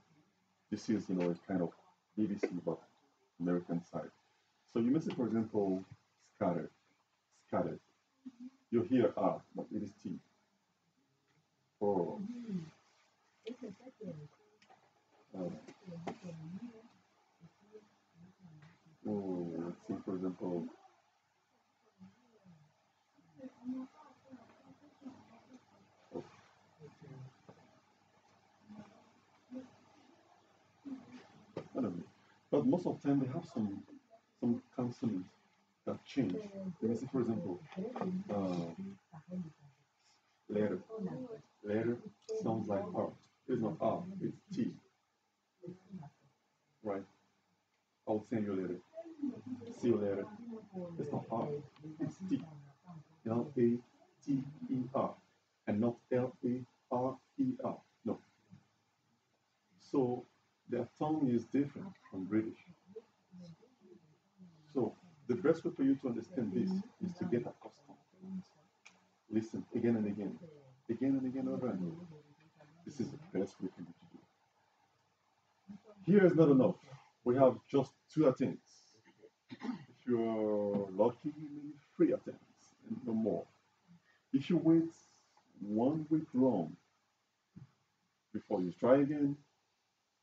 This is, a kind of BBC, but American side. So you may say, for example, scattered, scattered. You hear R, but it is T. Or, let's see, for example, oh, but most of the time they have some consonants that change. Let me see, for example, letter. Letter sounds like R. It's not R, it's T. Right? I'll send you a letter. See you later. It's not R, it's T. L-A-T-E-R. And not L-A-R-E-R. No. So their tongue is different from British. So the best way for you to understand this is to get accustomed. Listen again and again over and over. This is the best we can do to do. Here is not enough. We have just 2 attempts. If you're lucky, maybe 3 attempts and no more. If you wait 1 week long before you try again,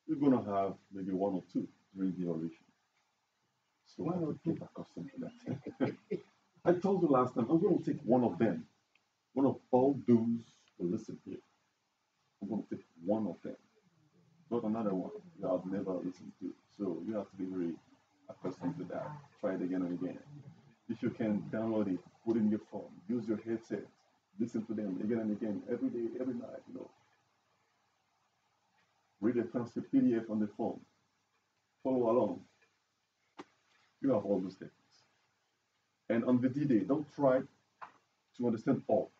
you're gonna have maybe 1 or 2, 3 violations. So I would get accustomed to that. I told you last time, I'm going to take one of them. One of all those who listen here. I'm going to take one of them. Not another one that I've never listened to. So you have to be very accustomed to that. Try it again and again. If you can download it, put it in your phone, use your headset, listen to them again and again, every day, every night, Read a transcript PDF on the phone. Follow along. You have all those things. And on the D-Day, don't try to understand all.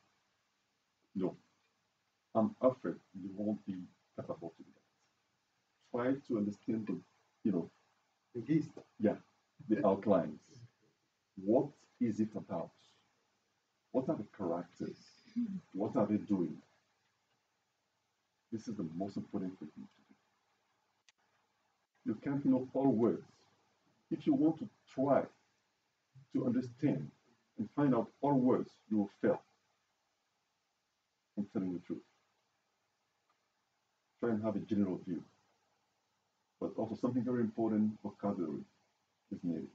No. I'm afraid you won't be catapulted to that. Try to understand the gist. Yeah, the outlines. What is it about? What are the characters? What are they doing? This is the most important thing to do. You can't know all words. If you want to try to understand and find out all words, you will fail. I'm telling the truth. Try and have a general view. But also something very important, vocabulary is needed.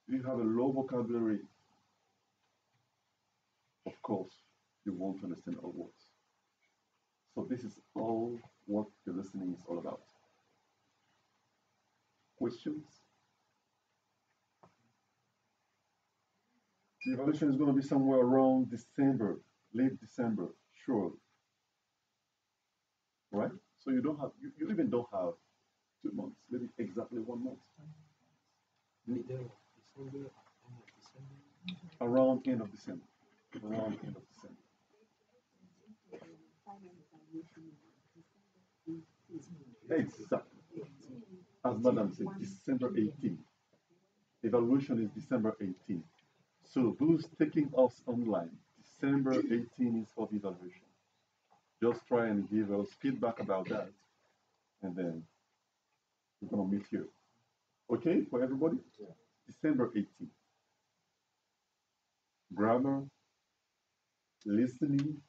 If you have a low vocabulary, of course, you won't understand all words. So this is all what the listening is all about. Questions? The evaluation is going to be somewhere around December, late December, sure. Right? So you don't have, you even don't have 2 months, maybe exactly 1 month. Middle of December, end of December. Around end of December. Around end of December. Exactly. As Madam said, December 18th. Evaluation is December 18th. So who's taking us online? December 18th is for the evaluation. Just try and give us feedback about that. And then we're going to meet here. Okay, for everybody? Yeah. December 18th. Grammar, listening,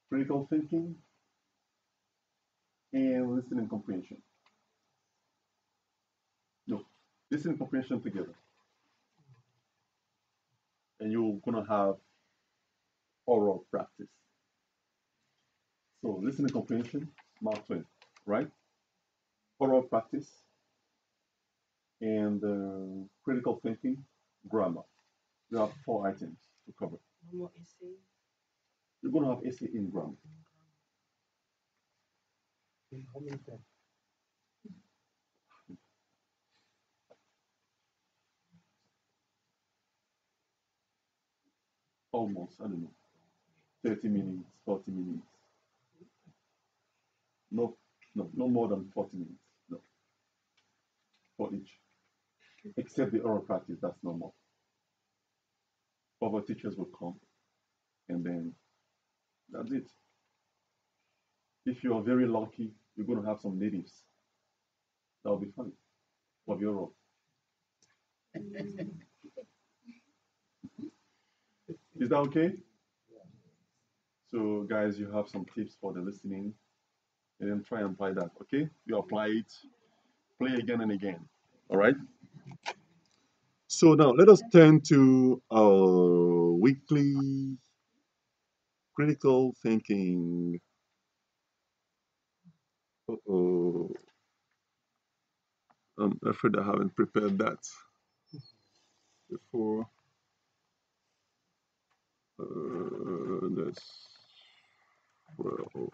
critical thinking, and listening comprehension. No, listening comprehension together. And you're going to have oral practice. So listening comprehension, Mark Twain, right? Oral practice and critical thinking, grammar. You have 4 items to cover. No more essay. You're going to have essay in grammar. How many times? Almost, I don't know, 30 minutes, 40 minutes. No, no more than 40 minutes. No, for each. Except the oral practice, that's normal. Other teachers will come, and then that's it. If you are very lucky, you're going to have some natives. That'll be fun for the oral. Is that okay? So, guys, you have some tips for the listening, and then try and apply that. Okay? You apply it, play again and again. All right? So now let us turn to our weekly critical thinking. Uh-oh. I'm afraid I haven't prepared that before. This. Well,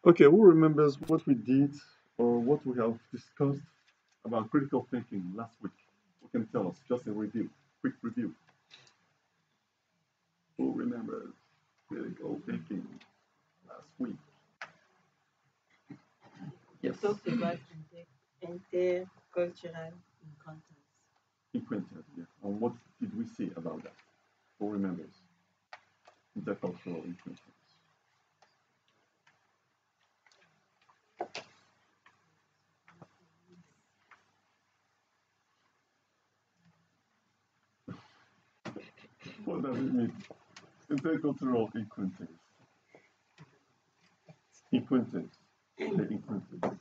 okay, who remembers what we did or what we have discussed about critical thinking last week? Who can tell us? Just a review, quick review. Who remembers critical thinking last week? Yes. We talked about intercultural encounters. Encounters, yeah. And what did we say about that? Who remembers? Intercultural encounters. What does it mean? Intercultural encounters. Encounters. The encounters.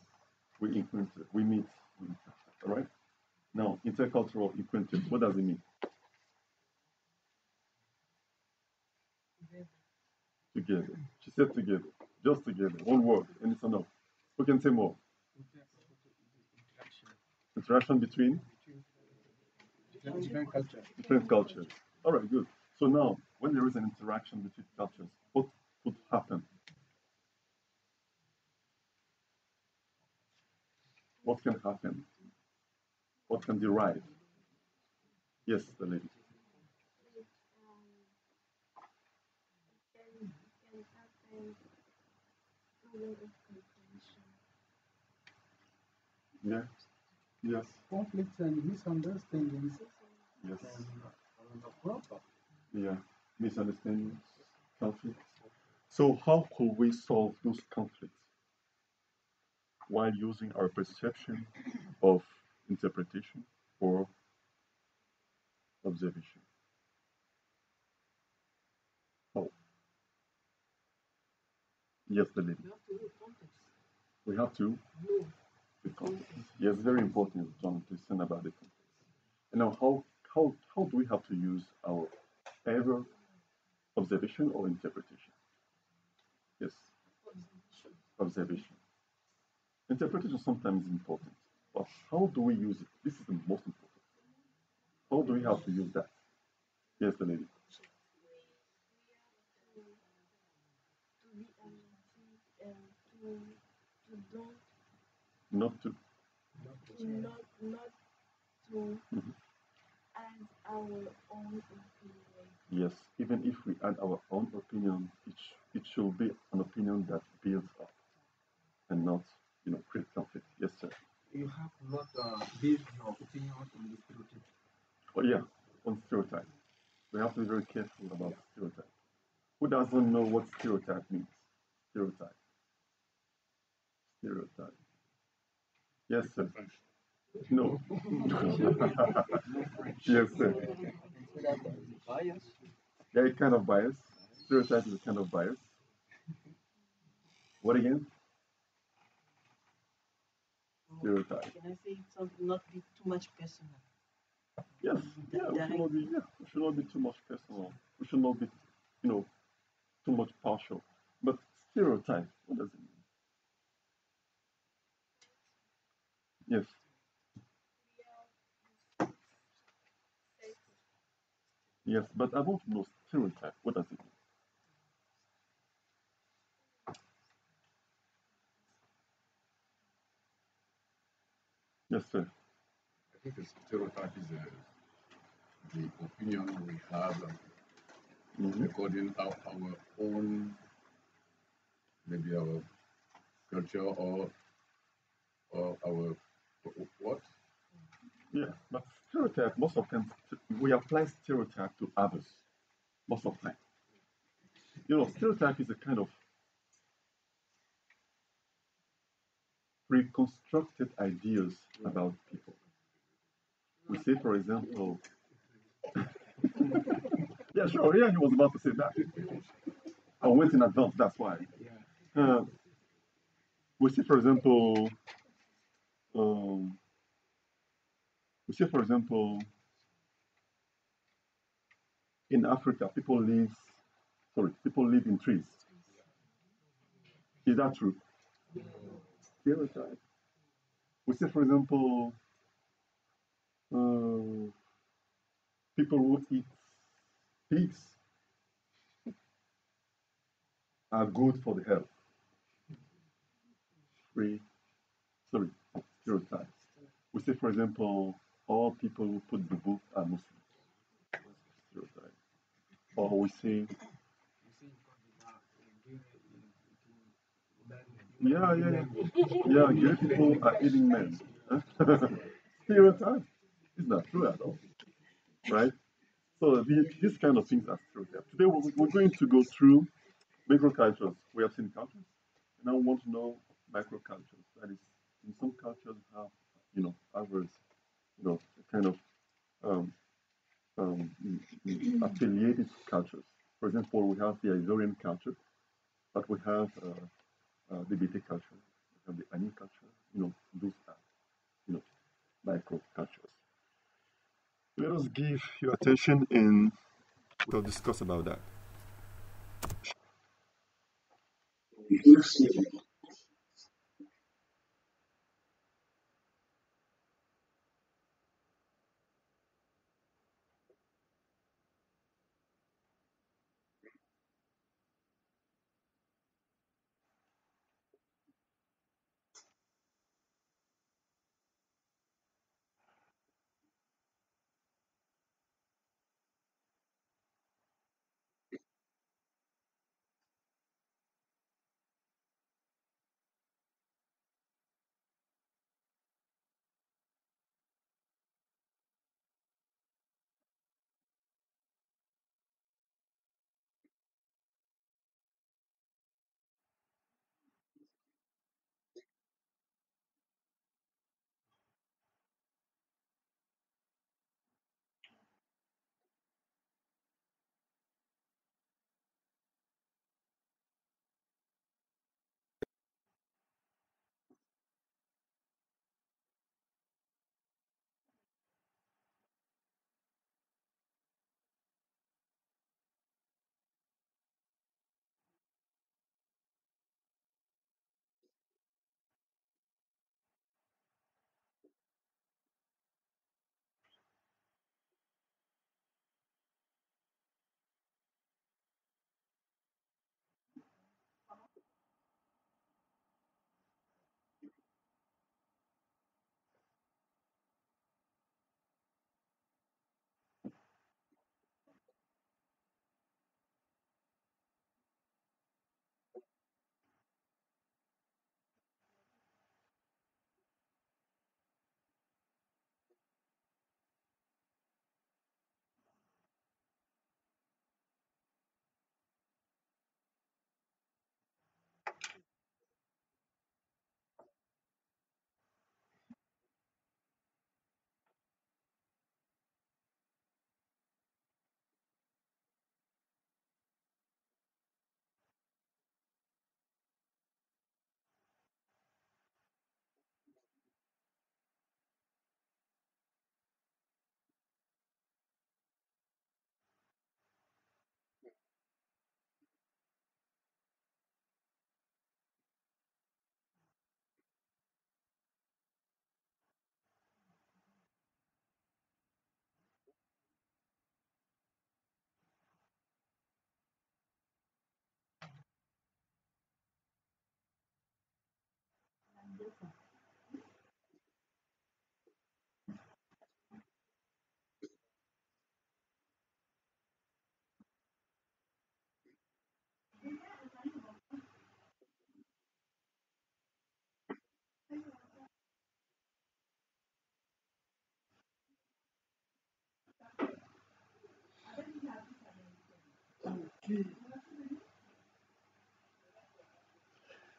We encounter. We meet. We encounter. All right? Now, intercultural encounters. What does it mean? Together. She said together. Just together. One word. And it's enough. Who can say more? Interaction between? Different cultures. Different cultures. All right, good. So now, when there is an interaction between cultures, what would happen? What can happen? What can derive? Yes, the lady. Can happen problem of comprehension. Yeah. Yes. Conflicts and misunderstandings Yes. and a problem. Yeah. Misunderstandings, conflicts. So how could we solve those conflicts while using our perception of interpretation or observation? How? Yes, the lady. You have to know context. We have to No. the context. Yes, very important, John, to listen about the context. And now, how do we have to use our ever observation or interpretation? Yes, observation. Interpretation sometimes is important, but how do we use it? This is the most important. How do we have to use that? Yes, the lady. To be objective and to don't Not to. not to Mhm. add our own opinion. Yes, even if we add our own opinion, it should be an opinion that builds up and not, create conflict. Yes, sir. You have not based your opinion on the stereotype. Oh, yeah, on stereotype. We have to be very careful about stereotype. Who doesn't know what stereotype means? Stereotype. Stereotype. Yes, sir. No. Yes, sir. Bias. Yeah, a kind of bias. Stereotype is a kind of bias. What again? Stereotype. Can I say something not be too much personal? Yes. Yeah, we should not be too much personal. We should not be, too much partial. But stereotype, what does it mean? Yes. Yes, but I want to know stereotype. What does it mean? Yes, sir. I think a stereotype is the opinion we have according to our own, maybe our culture or our what? Yeah, but stereotype, most of the time, we apply stereotype to others. Most of the time. Stereotype is a kind of pre-constructed ideas about people. We say, for example, yeah, sure, yeah, he was about to say that. I went in advance, that's why. We say, for example, um, we say, for example, in Africa, people live in trees. Is that true? Stereotype. We say, for example, uh, people who eat pigs are good for the health. Free, sorry, stereotype. We say, for example, all people who put the book are Muslim. Stereotype. Or we say, yeah, gay people are eating men. Stereotype. It's not true at all, right? So these kind of things are stereotypes. Today we're going to go through microcultures. We have seen cultures. And I want to know microcultures. That is, in some cultures have, others, kind of um, um, affiliated cultures. For example, we have the Azorian culture, but we have the Bete culture, we have the Ani culture. Those are, microcultures. Let us give your attention and we'll discuss about that.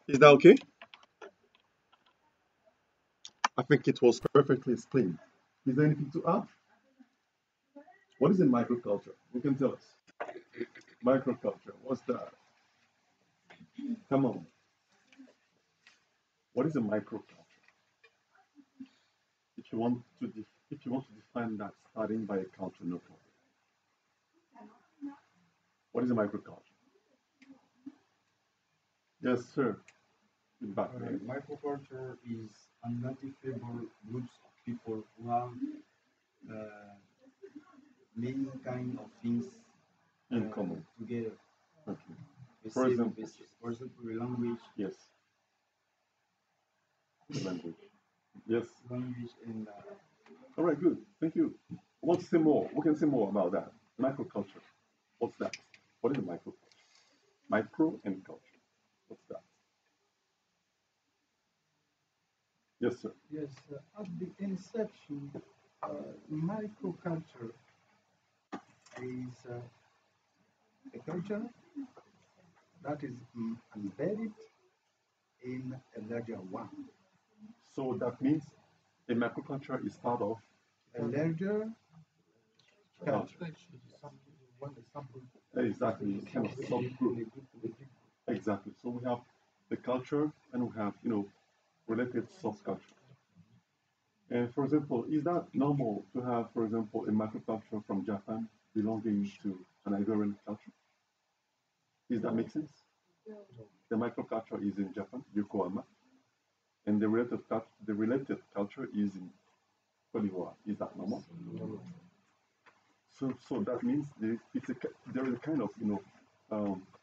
Is that okay? think it was perfectly explained. Is there anything to add? What is a microculture? You can tell us. Microculture, what's that? Come on. What is a microculture? If you want to define that starting by a culture, no problem. What is a microculture? Yes, sir. Back there. Microculture is identifiable groups of people who have many kind of things In common. together. Okay. The For same example. basis. For example, the language. Yes. The language. Yes. Language and. All right, good. Thank you. I want to say more. We can say more about that. Microculture. What's that? What is a microculture? Micro and culture. What's that? Yes, sir. Yes, at the inception, microculture is a culture that is embedded in a larger one. So that means a microculture is part of a larger culture. Exactly, kind of subgroup. Exactly. So we have the culture and we have, related subculture. And for example, is that normal to have, for example, a microculture from Japan belonging to an Iberian culture? Does that make sense? The microculture is in Japan, Yokohama, and the related culture is in Cote d'Ivoire. Is that normal? So that means there is a kind of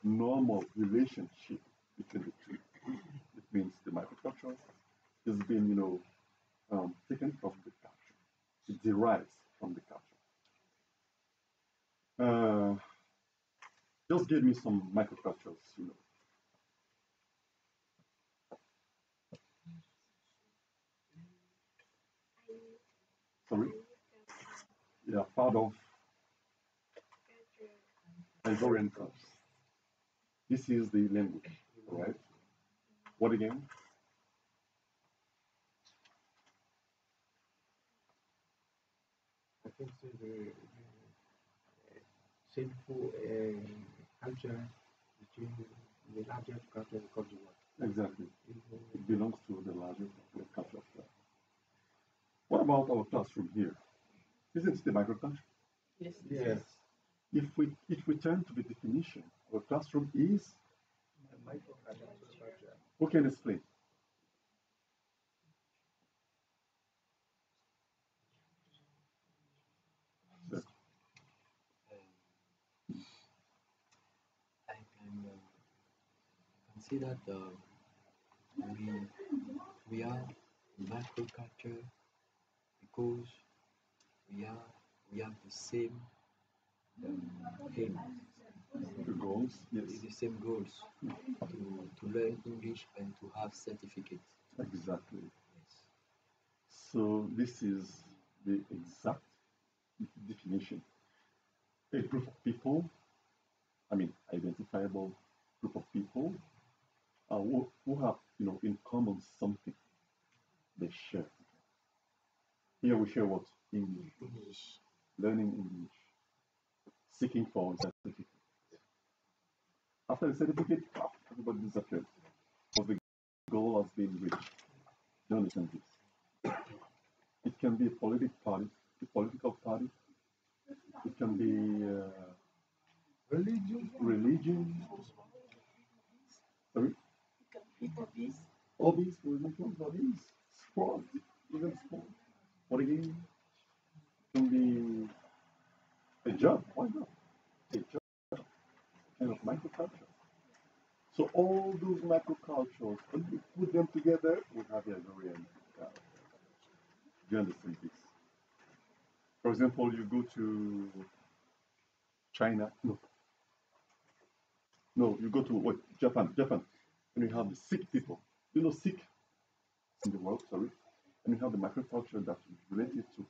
normal relationship between the two. It means the microculture is being taken from the culture. It derives from the culture. Just give me some microcultures. Sorry? Yeah, part of Ivorian culture. This is the language, right? What again? I think so the sinful culture between the larger culture and culture. Exactly. It belongs to the larger culture. What about our classroom here? Isn't it a microculture? Yes. Yes. If we turn to the definition, our classroom is A microculture. who can explain? Yes. I can see that we are microculture because we have the same aim, The goals, yes. the same goals to learn English and to have certificates. Exactly. Yes. So this is the exact definition. A group of people, identifiable group of people who have, in common something they share. Here we share what? English. Learning English. Seeking for a certificate. After the certificate, everybody disappears. Because the goal has been reached. You understand this? It can be a political party. It can be religion. Sorry? Hobbies, for example, sport, even sport. What again? It can be a job. Why not? A job, kind of microculture. So all those microcultures, when you put them together, we have a very do you understand this? For example, you go to China. No, you go to what? Japan, and you have the Sikh people. You know Sikh in the world, sorry, and you have the microculture that is related to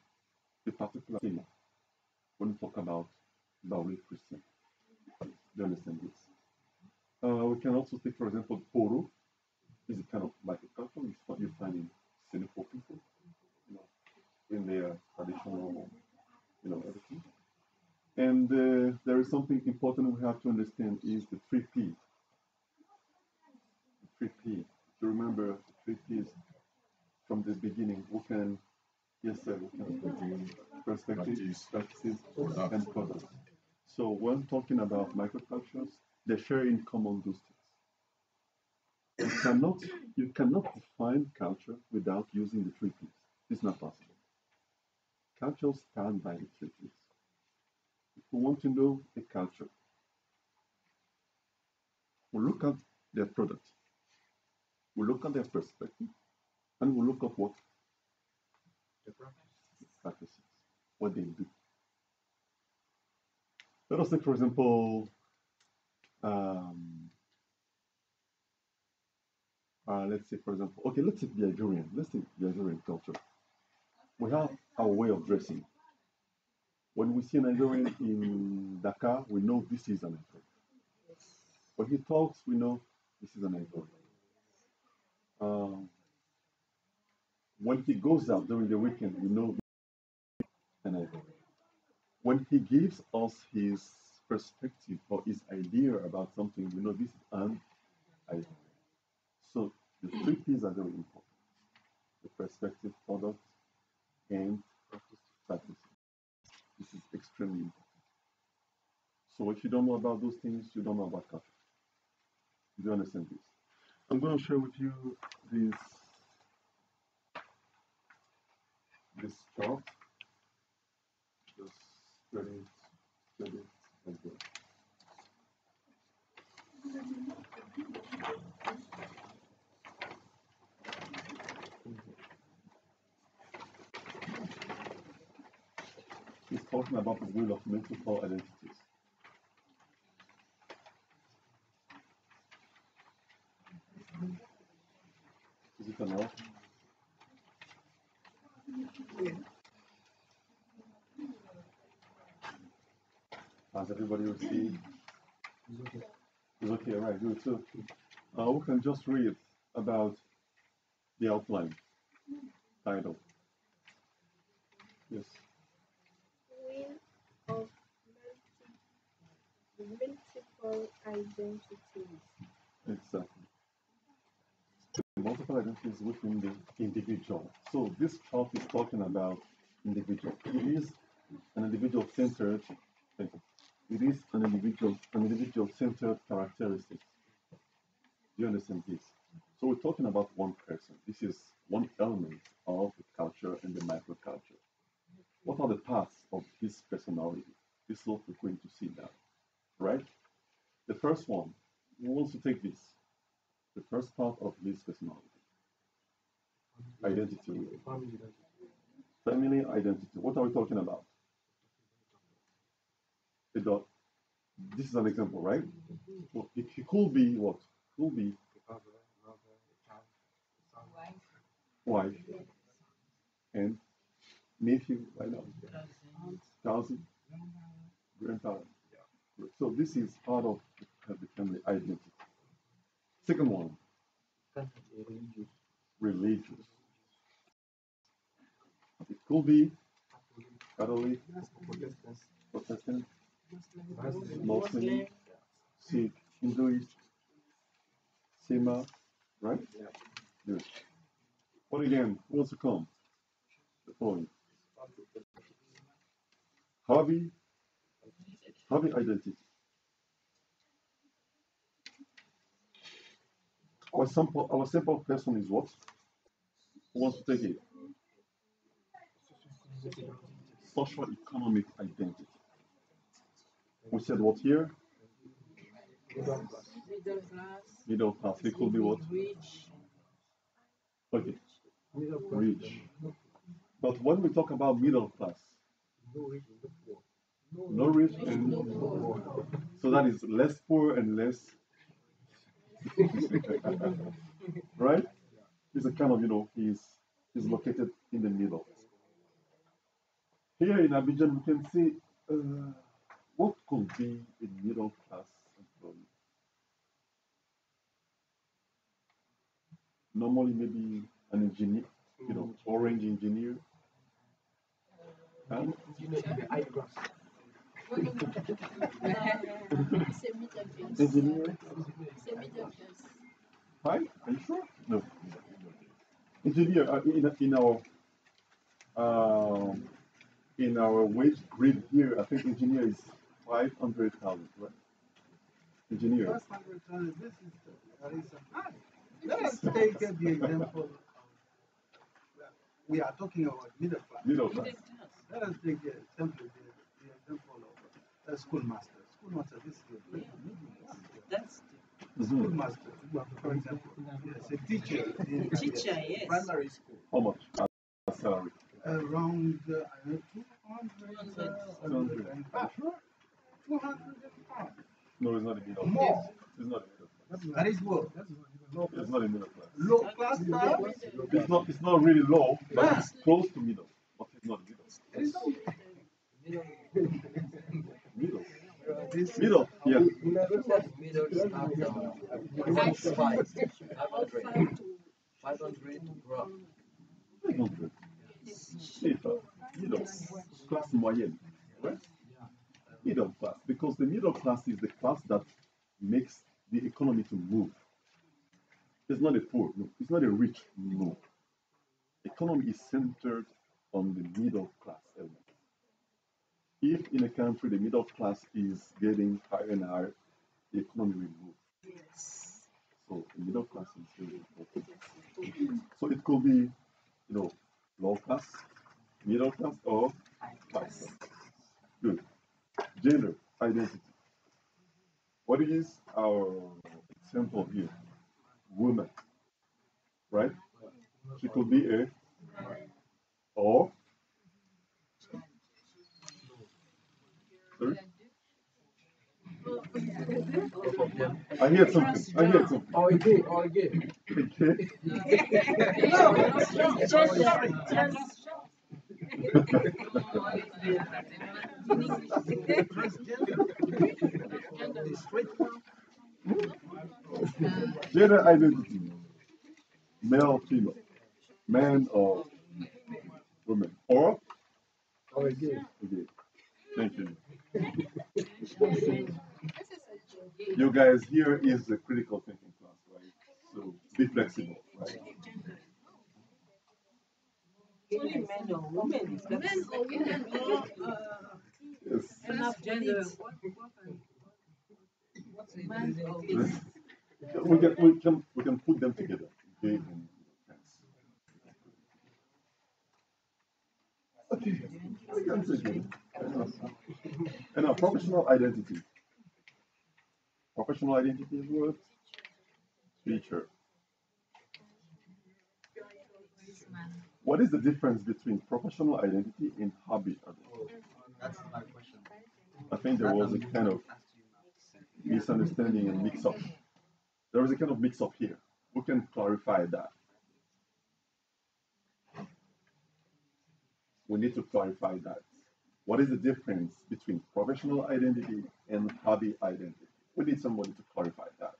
a particular theme. When we talk about Baoist Christian, do you understand this? We can also take, for example, Poro is a kind of microculture. It's what you find in Senegal people. in their traditional, everything. And there is something important we have to understand is the three P's. The three P's. To remember the three P's from the beginning, we can, yes sir, we can perspective, practices, and products. So when talking about microcultures, they share in common those things. You cannot define culture without using the three P's. It's not possible. Cultures stand by the three P's. If we want to know a culture, we look at their product, we look at their perspective, and we look at what the practices, what they do. Let us take, for example, um, let's say, for example, okay, let's take the Nigerian. Let's take the Nigerian culture. We have our way of dressing. When we see a Nigerian in Dakar, we know this is a Nigerian. When he talks, we know this is a Nigerian. Um, when he goes out during the weekend, we know this is a Nigerian. When he gives us his perspective or his idea about something, we know this is an idea. So the three P's are very important: the perspective, product, and practice. This is extremely important. So if you don't know about those things, you don't know about culture. Do you understand this? I'm going to share with you this this chart. Just study it like that. He's talking about the wheel of multiple identities. Is it enough? Has everybody received? It's okay, right, good. So we can just read about the outline title. Yes, Wheel of multiple identities. exactly. Multiple identities within the individual. So this chart is talking about individual. It is an individual centered. It is an individual centered characteristic. Do you understand this? So we're talking about one person. This is one element of the culture and the microculture. What are the parts of his personality? This is what we're going to see now, right? The first one, who wants to take this? The first part of his personality, identity, family identity. What are we talking about? This is an example, right? Well, it could be what? Could be wife and nephew, I know, cousin, grandparent. So this is part of the family identity. Second one, religious. It could be Catholic, Protestant, Muslim, Sikh, Hinduist, Sema, right? Good. But again, who wants to come? The point. Hobby, hobby identity. Our simple person is what? Who wants to take it? Social economic identity. We said what here? Middle class, Middle class. It could be what? rich, Okay, rich. But when we talk about middle class, no rich and so that is less poor and less, right? He's a kind of, he's located in the middle. Here in Abidjan, we can see what could be a middle class employee. Normally, maybe an engineer, orange engineer, And engineer in the high class. It's a middle class. engineer, It's a middle class. high? Are you sure? No. Engineer um, in our wage grid here, I think engineer is 500,000, right? Engineer. That's 100,000. This is that is high. Let us take the example of we are talking about middle class. Middle class. Let us take simply the example of a schoolmaster. Schoolmaster, this is a middle class. That's Schoolmaster, for example, yes, a teacher in teacher, yes. primary school. How much? Salary. Around 200, 205. 205. No, it's not a middle class. More. It's not a middle class. That is what? It's not a middle class. Low class now? It's not really low, but it's close to middle. But it's not middle. It is not. Middle. This Middle, yeah. Middle is after 500 to grow. 500. C'est ça. Middle. Classe moyenne. Right? Middle class. Because the middle class is the class that makes the economy to move. It's not a poor, no. It's not a rich, no. Economy is centered on the middle class element. If in a country the middle class is getting higher and higher, the economy will move. Yes. So the middle class is very important. So it could be, low class, middle class, or high class. Good. Gender identity. What is our example here? Woman, right? She could be a or. Sorry? I hear something. I hear something. Or again, or again. Okay. Gender identity. Male, female. Man or woman. Or Again. okay. Thank you. You guys, here is the critical thinking class, right? So be flexible, right? Only men or women. Men or women or Yes. Enough gender. Man or women. We can put them together. Okay. Okay. We can take it. And our professional identity. Professional identity is what? Teacher. What is the difference between professional identity and hobby identity? That's my question. I think there was a kind of misunderstanding and mix up. There is a kind of mix up here. We can clarify that. We need to clarify that. What is the difference between professional identity and hobby identity? We need somebody to clarify that.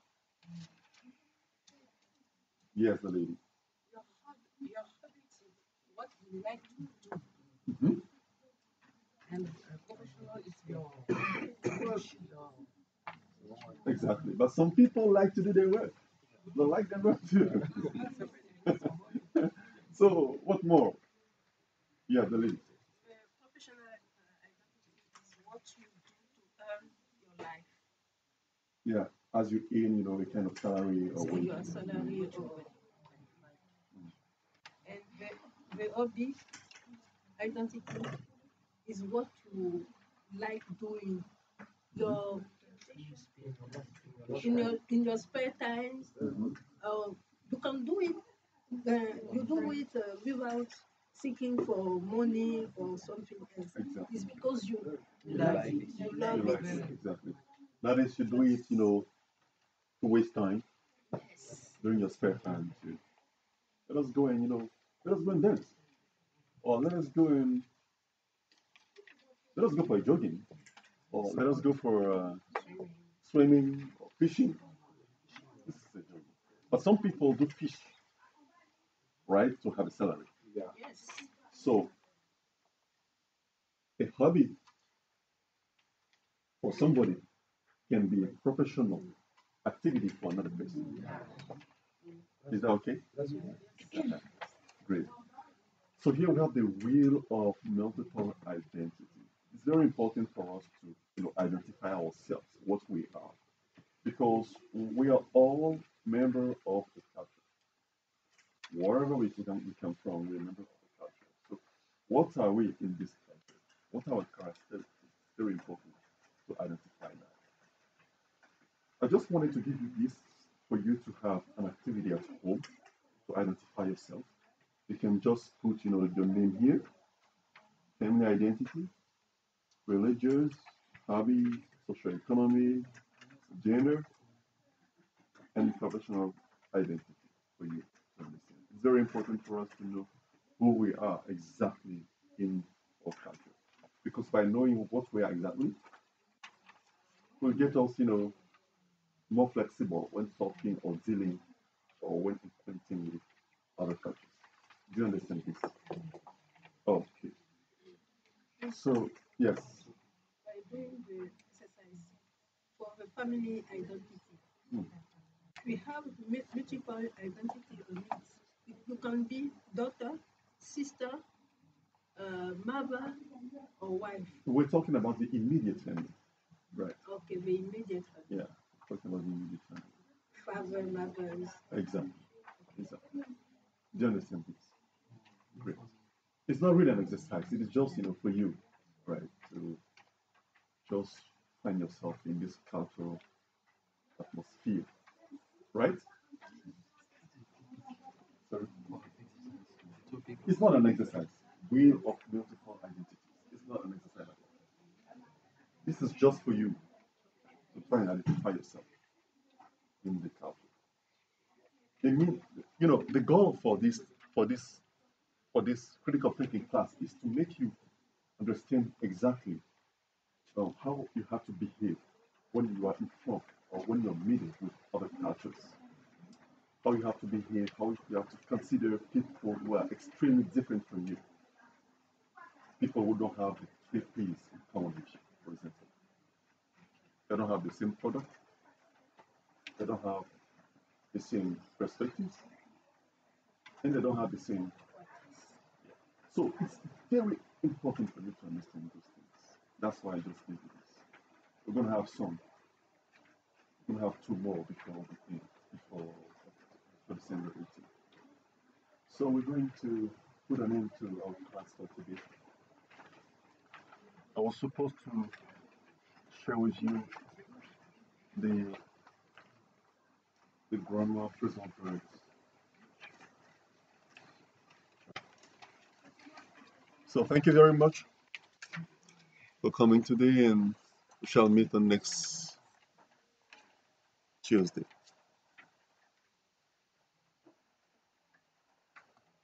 Yes, the lady. your hobby is what you like to do, Mhm. and professional is your work. Exactly. But some people like to do their work. They like their work too. So, what more? Yeah, the lady. Professional identity is what you do to earn your life. Yeah, as you earn, a kind of salary or So wage. your salary or and the hobby identity is what you like doing. Your in your spare time, Mhm. you can do it. You do it without seeking for money or something else. Exactly. It's because you Love it. you love You're right. it. Exactly. That is, you do it, to waste time during your spare time. Let us go and, let us go and dance. Or let us go for a jogging. Or let us go for swimming or fishing. This is a jogging. But some people do fish, right, to have a salary. Yes. So a hobby for somebody can be a professional activity for another person. Is that okay? That's okay. Great. So here we have the wheel of multiple identity. It's very important for us to identify ourselves, what we are, because we are all members of the culture. Wherever we come from, we're members of the culture. So what are we in this culture? What are our characteristics? Very important to identify that. I just wanted to give you this for you to have an activity at home to identify yourself. You can just put, your name here, family identity, religious, hobby, social economy, gender, and professional identity for you to understand. It's very important for us to know who we are exactly in our culture. Because by knowing what we are exactly, will get us, more flexible when talking or dealing or when interacting with other cultures. Do you understand this? Okay. So, yes. By doing the exercise for the family identity, Hmm. we have multiple identity on it. You can be daughter, sister, mother, or wife. We're talking about the immediate family, right? Okay, the immediate family. Yeah, talking about the immediate family. Father, mothers. Exactly. Exactly. Do you understand this? Great. It's not really an exercise. It is just, for you, right, to just find yourself in this cultural atmosphere, right? So it's not an exercise. Wheel of multiple identities. It's not an exercise at all. This is just for you to try and identify yourself in the culture. It means, the goal for this critical thinking class is to make you understand exactly how you have to behave when you are in front or when you're meeting with other cultures. How you have to behave, how you have to consider people who are extremely different from you. People who don't have the three P's in common with you, for example. They don't have the same product, they don't have the same perspectives, and they don't have the same. So it's very important for you to understand those things. That's why I just gave you this. We're going to have some. We're going to have two more before December 18th. So we're going to put an end to our class for today. I was supposed to share with you the grammar phrasal verbs. So thank you very much for coming today, and we shall meet on next Tuesday.